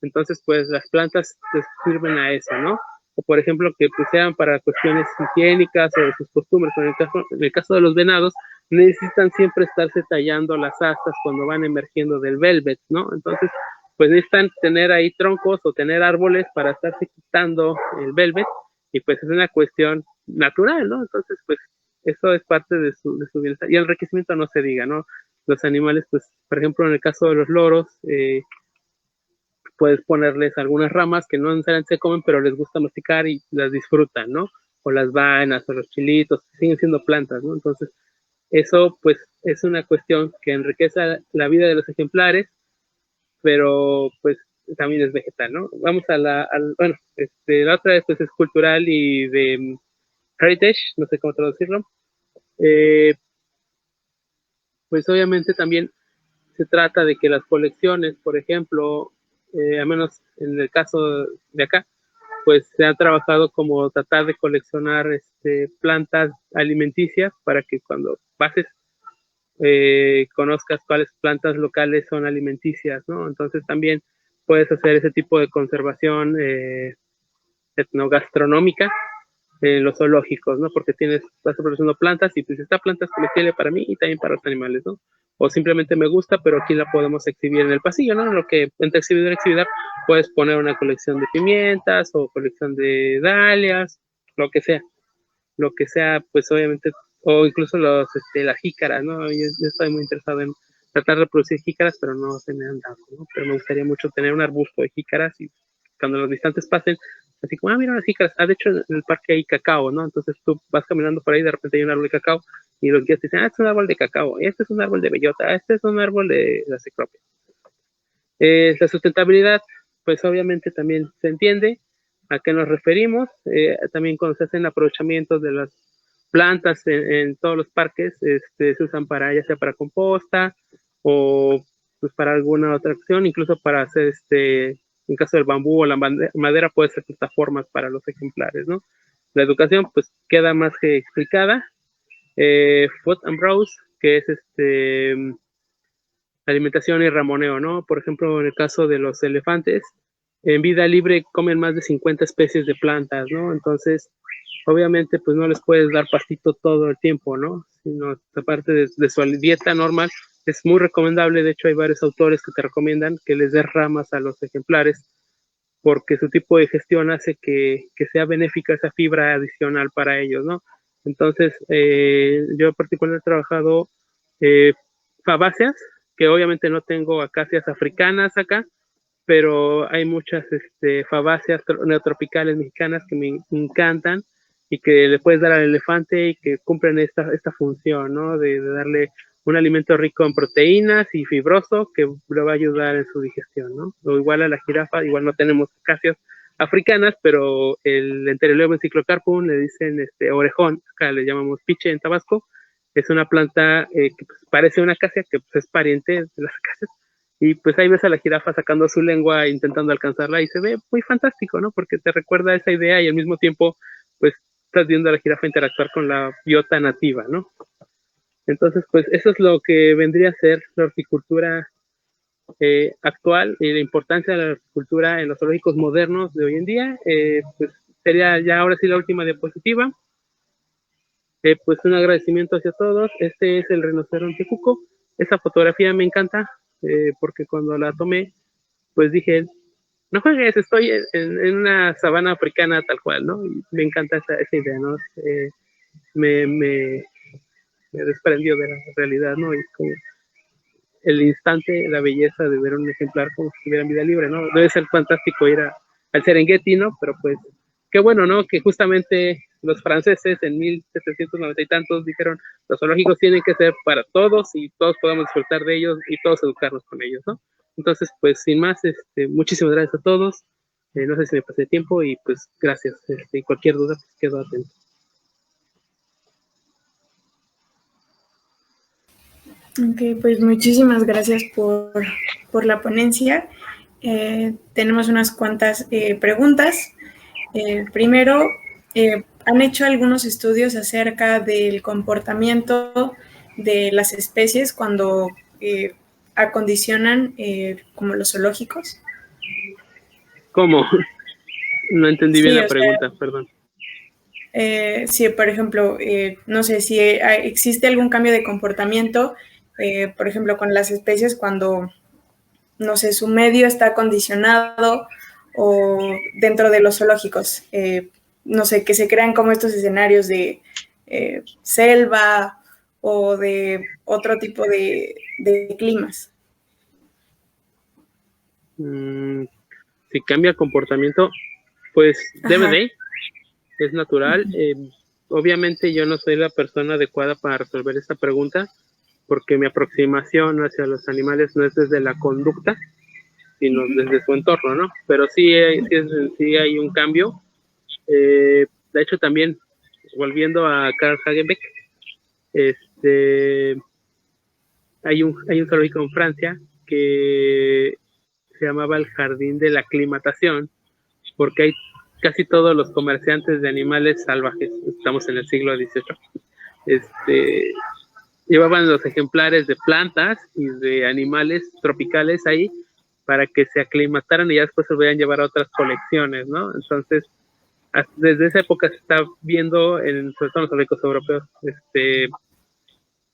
entonces pues las plantas pues, sirven a eso, ¿no? O por ejemplo que pues, sean para cuestiones higiénicas o de sus costumbres, en el caso de los venados, necesitan siempre estarse tallando las astas cuando van emergiendo del velvet, ¿no? Entonces, pues necesitan tener ahí troncos o tener árboles para estarse quitando el velvet, y pues es una cuestión natural, ¿no? Entonces, pues eso es parte de su bienestar. Y el enriquecimiento no se diga, ¿no? Los animales, pues, por ejemplo, en el caso de los loros, puedes ponerles algunas ramas que no necesariamente se comen, pero les gusta masticar y las disfrutan, ¿no? O las vainas o los chilitos, siguen siendo plantas, ¿no? Entonces, eso, pues, es una cuestión que enriquece la vida de los ejemplares pero pues también es vegetal, ¿no? Vamos a bueno, la otra pues, es cultural y de heritage, no sé cómo traducirlo. Pues obviamente también se trata de que las colecciones, por ejemplo, al menos en el caso de acá, pues se ha trabajado como tratar de coleccionar plantas alimenticias para que cuando pases conozcas cuáles plantas locales son alimenticias, ¿no? Entonces también puedes hacer ese tipo de conservación etnogastronómica en los zoológicos, ¿no? Porque vas produciendo plantas y pues esta planta es comestible para mí y también para los animales, ¿no? O simplemente me gusta, pero aquí la podemos exhibir en el pasillo, ¿no? Lo que entre exhibidor y exhibidor puedes poner una colección de pimientas o colección de dalias, lo que sea, pues obviamente, o incluso las jícaras, ¿no? Yo estoy muy interesado en tratar de producir jícaras, pero no se me han dado, ¿no? Pero me gustaría mucho tener un arbusto de jícaras y cuando los visitantes pasen, así como, mira unas jícaras. De hecho, en el parque hay cacao, ¿no? Entonces tú vas caminando por ahí y de repente hay un árbol de cacao y los guías te dicen, este es un árbol de cacao, este es un árbol de bellota, este es un árbol de la ciclopia. La sustentabilidad, pues obviamente también se entiende a qué nos referimos. También cuando se hacen aprovechamientos de las plantas en todos los parques, se usan ya sea para composta o pues para alguna otra acción, incluso para hacer en caso del bambú o la madera puede ser plataformas para los ejemplares, ¿no? La educación pues queda más que explicada. Food and Browse, que es alimentación y ramoneo, ¿no? Por ejemplo, en el caso de los elefantes, en vida libre comen más de 50 especies de plantas, ¿no? Entonces, obviamente, pues no les puedes dar pastito todo el tiempo, ¿no? Sino, aparte de su dieta normal, es muy recomendable, de hecho hay varios autores que te recomiendan que les des ramas a los ejemplares, porque su tipo de gestión hace que sea benéfica esa fibra adicional para ellos, ¿no? Entonces, yo en particular he trabajado fabáceas, que obviamente no tengo acacias africanas acá, pero hay muchas fabáceas neotropicales mexicanas que me encantan y que le puedes dar al elefante y que cumplen esta función, ¿no? De darle un alimento rico en proteínas y fibroso que le va a ayudar en su digestión, ¿no? O igual a la jirafa, igual no tenemos acacias africanas, pero el Enteroleum ciclocarpum le dicen orejón, acá le llamamos piche en Tabasco, es una planta que pues, parece una acacia, que pues, es pariente de las acacias, y pues ahí ves a la jirafa sacando su lengua intentando alcanzarla y se ve muy fantástico, ¿no? Porque te recuerda esa idea y al mismo tiempo pues estás viendo a la jirafa interactuar con la biota nativa, ¿no? Entonces pues eso es lo que vendría a ser la horticultura actual y la importancia de la horticultura en los zoológicos modernos de hoy en día. Pues sería ya ahora sí la última diapositiva. Pues un agradecimiento hacia todos. Este es el rinoceronte cuco. Esa fotografía me encanta porque cuando la tomé pues dije, no juegues, estoy en una sabana africana tal cual, ¿no? Y me encanta esa idea, ¿no? Me desprendió de la realidad, ¿no? Y como el instante, la belleza de ver un ejemplar como si estuviera en vida libre, ¿no? Debe ser fantástico ir al Serengeti, ¿no? Pero pues, qué bueno, ¿no? Que justamente los franceses en 1790 y tantos dijeron, los zoológicos tienen que ser para todos y todos podamos disfrutar de ellos y todos educarnos con ellos, ¿no? Entonces, pues, sin más, muchísimas gracias a todos. No sé si me pasé tiempo y pues gracias. Y cualquier duda, pues quedo atento. Ok, pues muchísimas gracias por la ponencia. Tenemos unas cuantas preguntas. Primero, ¿han hecho algunos estudios acerca del comportamiento de las especies cuando acondicionan como los zoológicos? ¿Cómo? No entendí bien Sí, la o pregunta, perdón. sí, por ejemplo, no sé si existe algún cambio de comportamiento, por ejemplo, con las especies cuando, no sé, su medio está acondicionado o dentro de los zoológicos, no sé, que se crean como estos escenarios de selva o de otro tipo de climas. Si cambia el comportamiento, pues debe Ajá. de, es natural. Obviamente yo no soy la persona adecuada para resolver esta pregunta porque mi aproximación hacia los animales no es desde la conducta, sino desde su entorno, ¿no? Pero sí hay un cambio. De hecho, también, volviendo a Karl Hagenbeck, hay un zoológico en Francia que se llamaba el Jardín de la Aclimatación, porque hay casi todos los comerciantes de animales salvajes, estamos en el siglo XVIII, llevaban los ejemplares de plantas y de animales tropicales ahí para que se aclimataran y ya después se lo vayan a llevar a otras colecciones, ¿no? Entonces, desde esa época se está viendo, sobre todo en los zoológicos europeos,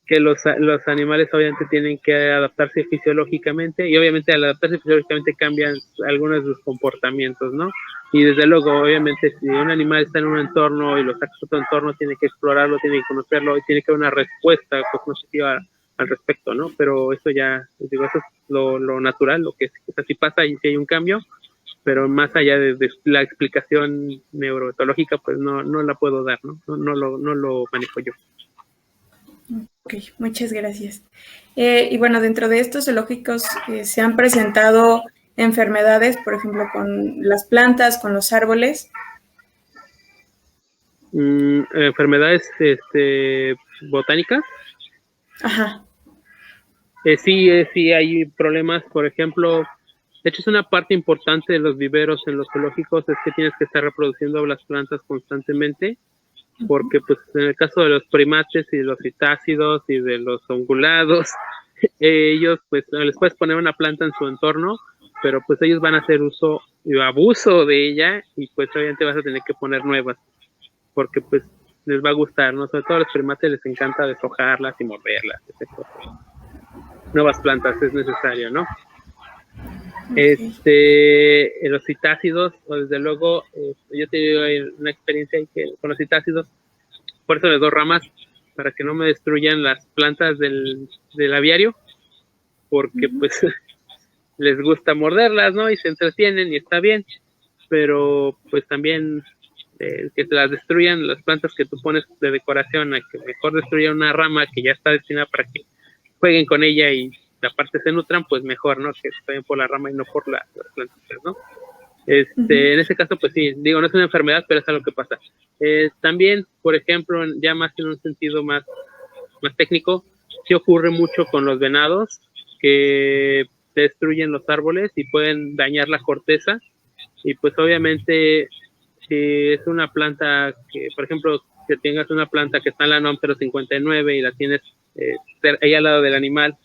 que los animales obviamente tienen que adaptarse fisiológicamente y obviamente al adaptarse fisiológicamente cambian algunos de sus comportamientos, ¿no? Y desde luego, obviamente, si un animal está en un entorno y lo saca de otro entorno, tiene que explorarlo, tiene que conocerlo y tiene que haber una respuesta cognitiva al respecto, ¿no? Pero eso ya, digo, eso es lo natural, lo que así pasa y si hay un cambio, pero más allá de la explicación neuroetológica, pues no la puedo dar, ¿no? No lo manejo yo. Ok, muchas gracias. Y bueno, dentro de estos zoológicos se han presentado enfermedades, por ejemplo, con las plantas, con los árboles. Enfermedades botánicas. Ajá. Sí hay problemas, por ejemplo, de hecho es una parte importante de los viveros en los zoológicos, es que tienes que estar reproduciendo las plantas constantemente, porque pues en el caso de los primates y de los citácidos y de los ungulados, ellos pues les puedes poner una planta en su entorno, pero pues ellos van a hacer uso y abuso de ella y pues obviamente vas a tener que poner nuevas, porque pues les va a gustar, ¿no? Sobre todo a los primates les encanta deshojarlas y morderlas, etc. Nuevas plantas es necesario, ¿no? Okay. Los citácidos, desde luego, yo te digo una experiencia ahí que con los citácidos, por eso les doy ramas, para que no me destruyan las plantas del aviario, porque pues les gusta morderlas, ¿no? Y se entretienen y está bien, pero pues también que se las destruyan las plantas que tú pones de decoración, a que mejor destruya una rama que ya está destinada para que jueguen con ella y aparte se nutran, pues mejor, ¿no? Que se vayan por la rama y no por las plantas, ¿no? En ese caso, pues sí, digo, no es una enfermedad, pero es algo que pasa. También, por ejemplo, ya más en un sentido más técnico, sí ocurre mucho con los venados, que destruyen los árboles y pueden dañar la corteza, y pues obviamente, si es una planta que, por ejemplo, que tengas una planta que está en la NOM 059 y la tienes ahí al lado del animal,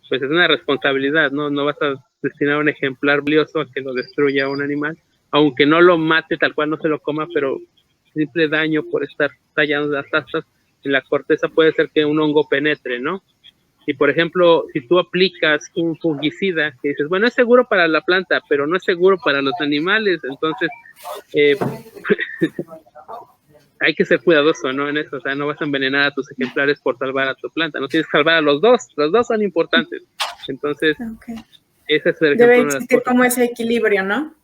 pues es una responsabilidad, ¿no? No vas a destinar un ejemplar valioso a que lo destruya un animal, aunque no lo mate tal cual, no se lo coma, pero simple daño por estar tallando las astas en la corteza puede ser que un hongo penetre, ¿no? Y por ejemplo, si tú aplicas un fungicida que dices, bueno, es seguro para la planta, pero no es seguro para los animales, entonces hay que ser cuidadoso, ¿no? En eso, o sea, no vas a envenenar a tus ejemplares por salvar a tu planta, no tienes que salvar a los dos son importantes. Entonces, ese es el ejemplo. Debe existir como ese equilibrio, ¿no?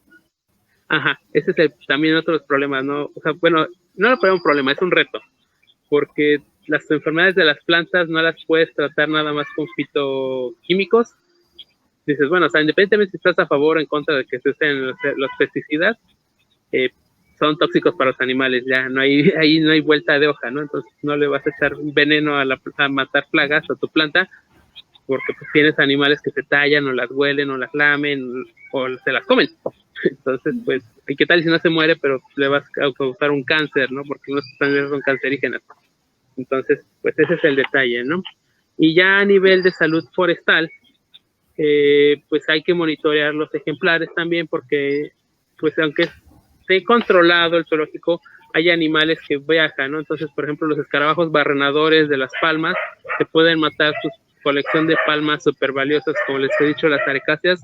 Ajá, ese es también otro de los problemas, ¿no? O sea, bueno, no es un problema, es un reto, porque las enfermedades de las plantas no las puedes tratar nada más con fitoquímicos. Dices, bueno, o sea, independientemente si estás a favor o en contra de que se usen los pesticidas, son tóxicos para los animales, ya ahí no hay vuelta de hoja, ¿no? Entonces no le vas a echar veneno a matar plagas a tu planta, porque pues tienes animales que se tallan o las huelen o las lamen o se las comen. Entonces, pues, ¿y qué tal si no se muere, pero le vas a causar un cáncer, ¿no? Porque no son cancerígenas. Entonces, pues ese es el detalle, ¿no? Y ya a nivel de salud forestal, pues hay que monitorear los ejemplares también, porque, pues aunque esté controlado el zoológico, hay animales que viajan, ¿no? Entonces, por ejemplo, los escarabajos barrenadores de las palmas se pueden matar su colección de palmas súper valiosas, como les he dicho, las arecáceas,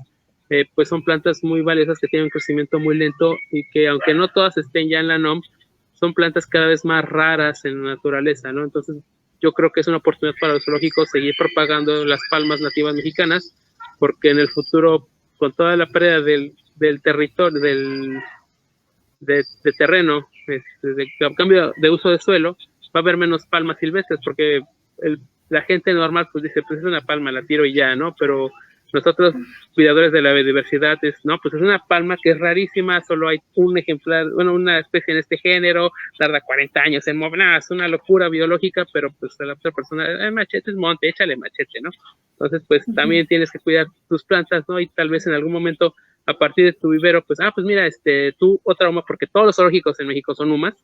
pues son plantas muy valiosas que tienen un crecimiento muy lento y que aunque no todas estén ya en la NOM, son plantas cada vez más raras en la naturaleza, ¿no? Entonces, yo creo que es una oportunidad para los zoológicos seguir propagando las palmas nativas mexicanas, porque en el futuro, con toda la pérdida del territorio, de terreno, a cambio de uso de suelo, va a haber menos palmas silvestres, porque la gente normal pues dice, pues es una palma, la tiro y ya, ¿no? Pero Nosotros, cuidadores de la biodiversidad, no, pues es una palma que es rarísima, solo hay un ejemplar, bueno, una especie en este género, tarda 40 años en mover, es una locura biológica, pero pues a la otra persona, machete es monte, échale machete, ¿no? Entonces, pues también tienes que cuidar tus plantas, ¿no? Y tal vez en algún momento, a partir de tu vivero, pues, pues mira, tú, otra UMA, porque todos los zoológicos en México son UMAs,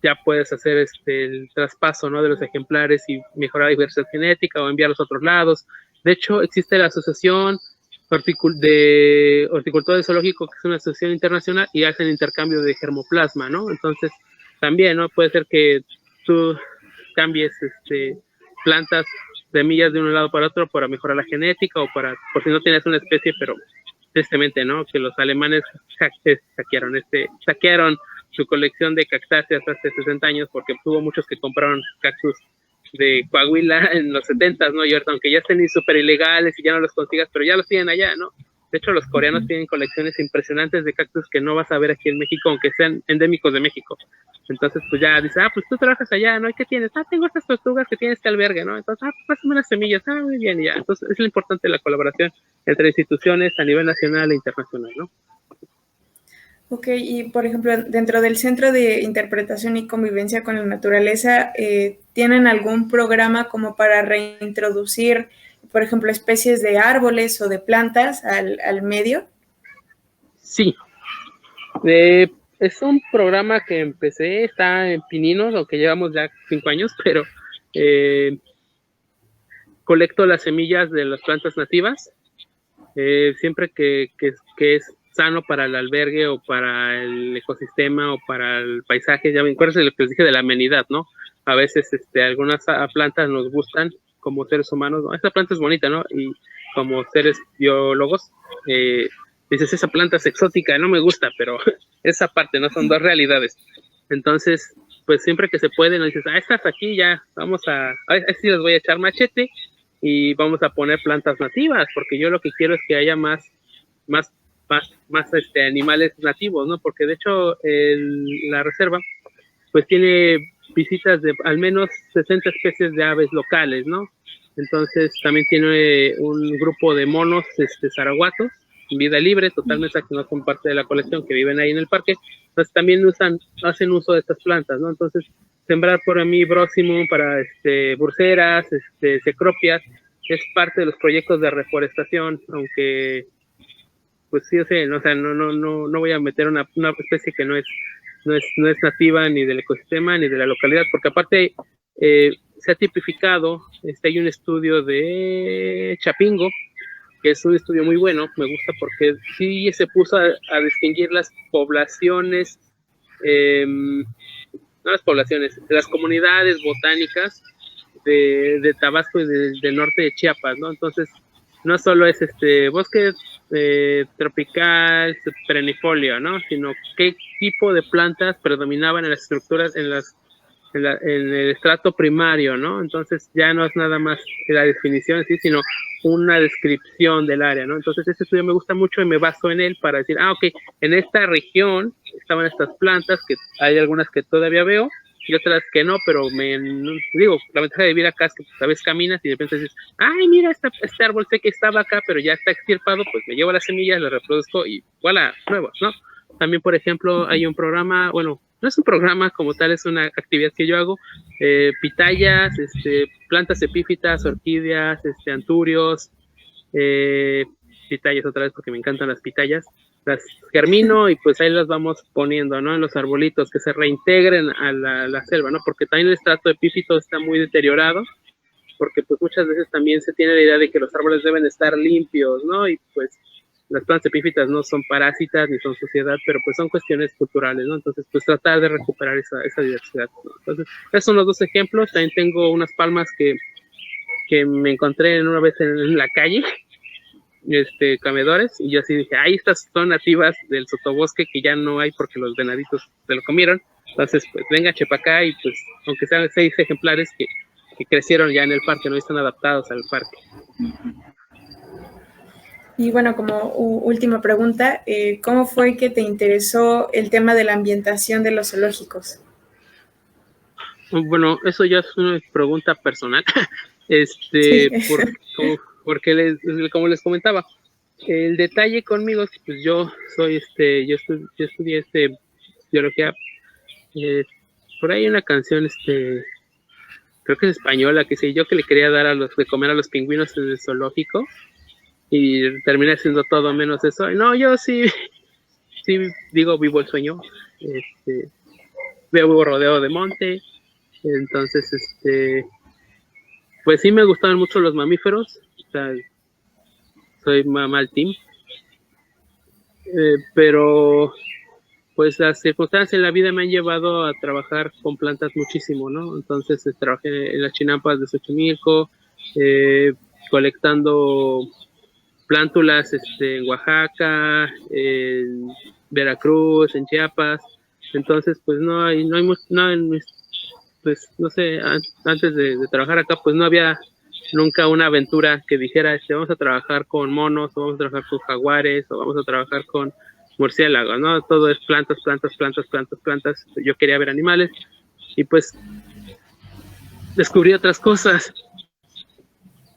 ya puedes hacer el traspaso, ¿no?, de los ejemplares y mejorar la diversidad genética o enviarlos a otros lados. De hecho, existe la Asociación de Horticultores Zoológicos, que es una asociación internacional, y hacen intercambio de germoplasma, ¿no? Entonces, también, ¿no?, puede ser que tú cambies plantas, semillas de un lado para otro para mejorar la genética o por si no tienes una especie, pero tristemente, ¿no?, que los alemanes saquearon su colección de cactáceas hace 60 años porque hubo muchos que compraron cactus de Coahuila en los 70s, ¿no? Y ahorita, aunque ya estén súper ilegales y ya no los consigas, pero ya los tienen allá, ¿no? De hecho, los coreanos tienen colecciones impresionantes de cactus que no vas a ver aquí en México, aunque sean endémicos de México. Entonces, pues ya dice, pues tú trabajas allá, ¿no? ¿Y qué tienes? Tengo estas tortugas que tiene este albergue, ¿no? Entonces, pues pásame unas semillas, muy bien, y ya. Entonces, es lo importante la colaboración entre instituciones a nivel nacional e internacional, ¿no? Ok, y por ejemplo, dentro del Centro de Interpretación y Convivencia con la Naturaleza, ¿tienen algún programa como para reintroducir, por ejemplo, especies de árboles o de plantas al medio? Sí. Es un programa que empecé, está en Pininos, aunque llevamos ya 5 años, pero colecto las semillas de las plantas nativas, siempre que es sano para el albergue o para el ecosistema o para el paisaje. Ya me acuerdo de lo que les dije de la amenidad, ¿no? A veces algunas plantas nos gustan como seres humanos, ¿no? Esta planta es bonita, ¿no? Y como seres biólogos, dices, esa planta es exótica, no me gusta, pero esa parte, ¿no? Son dos realidades. Entonces, pues siempre que se puede, nos dices, estás aquí, ya, vamos a sí les voy a echar machete y vamos a poner plantas nativas, porque yo lo que quiero es que haya más animales nativos, ¿no? Porque de hecho la reserva pues tiene visitas de al menos 60 especies de aves locales, ¿no? Entonces también tiene un grupo de monos zaraguatos en vida libre, totalmente, que no son parte de la colección, que viven ahí en el parque. Entonces también hacen uso de estas plantas, ¿no? Entonces sembrar por mí brósimum para burseras, cecropias, es parte de los proyectos de reforestación, aunque pues sí, o sea, no voy a meter una especie que no es nativa ni del ecosistema ni de la localidad, porque aparte se ha tipificado, hay un estudio de Chapingo, que es un estudio muy bueno, me gusta porque sí se puso a distinguir las poblaciones, no las poblaciones, las comunidades botánicas de Tabasco y del norte de Chiapas, ¿no? Entonces, no solo es bosque tropical, perennifolio, ¿no? Sino qué tipo de plantas predominaban en las estructuras, en el estrato primario, ¿no? Entonces ya no es nada más la definición, ¿sí? Sino una descripción del área, ¿no? Entonces ese estudio me gusta mucho y me baso en él para decir, ok, en esta región estaban estas plantas, que hay algunas que todavía veo, y otras que no, pero la ventaja de vivir acá es que a veces caminas y de repente dices, mira, este árbol sé que estaba acá, pero ya está extirpado, pues me llevo las semillas, las reproduzco y voilà, nuevas, ¿no? También, por ejemplo, hay un programa, bueno, no es un programa como tal, es una actividad que yo hago, pitayas, plantas epífitas, orquídeas, anturios, pitayas otra vez porque me encantan las pitayas, las germino y pues ahí las vamos poniendo, ¿no? En los arbolitos, que se reintegren a la selva, ¿no? Porque también el estrato epífito está muy deteriorado, porque pues muchas veces también se tiene la idea de que los árboles deben estar limpios, ¿no? Y pues las plantas epífitas no son parásitas ni son suciedad, pero pues son cuestiones culturales, ¿no? Entonces, pues tratar de recuperar esa diversidad, ¿no? Entonces, esos son los dos ejemplos. También tengo unas palmas que me encontré una vez en la calle, comedores, y yo así dije, estas son nativas del sotobosque que ya no hay porque los venaditos se lo comieron. Entonces, pues venga, chepa acá, y pues, aunque sean 6 ejemplares que crecieron ya en el parque, no están adaptados al parque. Y bueno, como última pregunta, ¿cómo fue que te interesó el tema de la ambientación de los zoológicos? Bueno, eso ya es una pregunta personal. Sí. Porque como les comentaba, el detalle conmigo es que pues yo estudié biología. Por ahí hay una canción, creo que es española, que sé yo, que le quería dar de comer a los pingüinos en el zoológico y terminé haciendo todo menos eso. No, yo sí digo, vivo el sueño. Veo rodeo de monte. Entonces, pues sí me gustaban mucho los mamíferos. O sea, soy mal team. Pero pues las circunstancias en la vida me han llevado a trabajar con plantas muchísimo, ¿no? Entonces trabajé en las chinampas de Xochimilco, colectando plántulas en Oaxaca, en Veracruz, en Chiapas. Entonces, pues no hay pues no sé, antes de trabajar acá, pues no había nunca una aventura que dijera, vamos a trabajar con monos, o vamos a trabajar con jaguares, o vamos a trabajar con murciélagos, ¿no? Todo es plantas. Yo quería ver animales y pues descubrí otras cosas.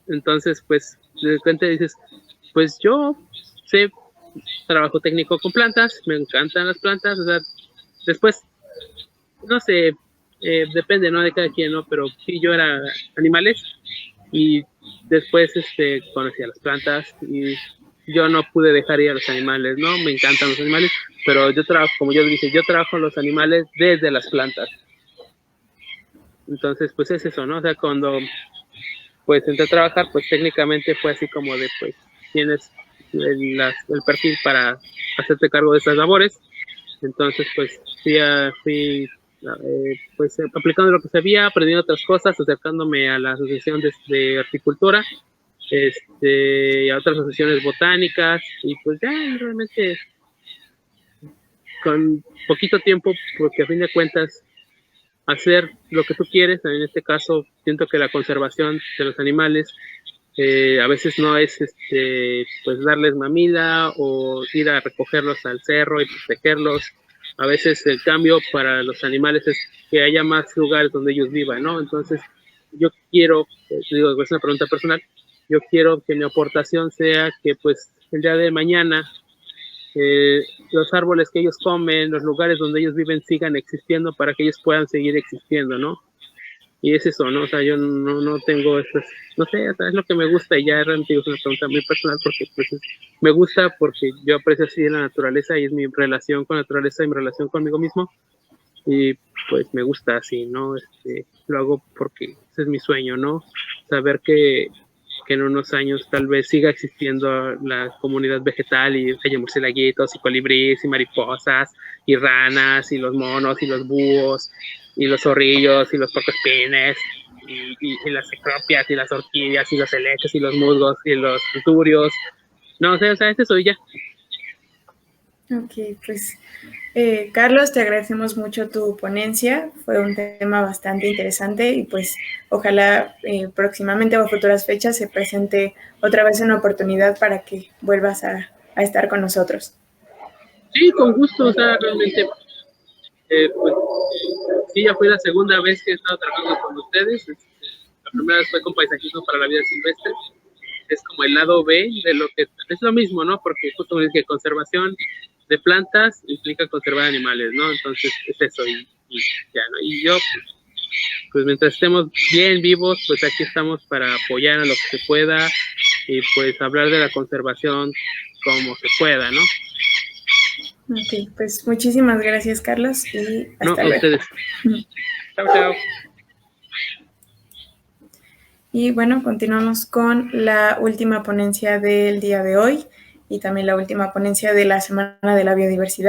Entonces, pues de repente dices, pues yo sé trabajo técnico con plantas, me encantan las plantas, o sea, después, no sé, depende, ¿no? De cada quien, ¿no? Pero sí, yo era animales y después conocí a las plantas y yo no pude dejar ir a los animales, ¿no? Me encantan los animales, pero yo trabajo, como yo dije, yo trabajo los animales desde las plantas. Entonces, pues es eso, ¿no? O sea, cuando pues entré a trabajar, pues técnicamente fue así como de, pues, tienes el perfil para hacerte cargo de estas labores. Entonces, pues, fui pues aplicando lo que sabía, aprendiendo otras cosas, acercándome a la asociación de horticultura, y a otras asociaciones botánicas, y pues ya realmente con poquito tiempo, porque a fin de cuentas hacer lo que tú quieres, en este caso siento que la conservación de los animales a veces no es pues darles mamila o ir a recogerlos al cerro y protegerlos. A veces el cambio para los animales es que haya más lugares donde ellos vivan, ¿no? Entonces yo quiero, digo, es una pregunta personal, yo quiero que mi aportación sea que pues el día de mañana los árboles que ellos comen, los lugares donde ellos viven sigan existiendo para que ellos puedan seguir existiendo, ¿no? Y es eso, ¿no? O sea, yo no tengo esas, no sé, o sea, es lo que me gusta y ya realmente es una pregunta muy personal porque pues me gusta porque yo aprecio así la naturaleza y es mi relación con la naturaleza y mi relación conmigo mismo y pues me gusta así, ¿no? Lo hago porque ese es mi sueño, ¿no? Saber que en unos años tal vez siga existiendo la comunidad vegetal y haya murciélaguitos y colibríes y mariposas y ranas y los monos y los búhos y los zorrillos y los puercoespines y las cecropias y las orquídeas y los helechos y los musgos y los tuturios. No, o sea, este soy ya. Ok, pues Carlos, te agradecemos mucho tu ponencia, fue un tema bastante interesante y pues ojalá próximamente o a futuras fechas se presente otra vez una oportunidad para que vuelvas a estar con nosotros. Sí, con gusto, o sea, realmente, pues sí, ya fue la segunda vez que he estado trabajando con ustedes. La primera vez fue con paisajismo para la vida silvestre. Es como el lado B de lo que es lo mismo, ¿no? Porque justo me dice que conservación de plantas implica conservar animales, ¿no? Entonces es eso y ya, ¿no? Y yo, pues mientras estemos bien vivos, pues aquí estamos para apoyar a lo que se pueda y pues hablar de la conservación como se pueda, ¿no? Ok, pues muchísimas gracias, Carlos, y hasta luego. A ustedes. Chao, chao. Y bueno, continuamos con la última ponencia del día de hoy y también la última ponencia de la Semana de la Biodiversidad.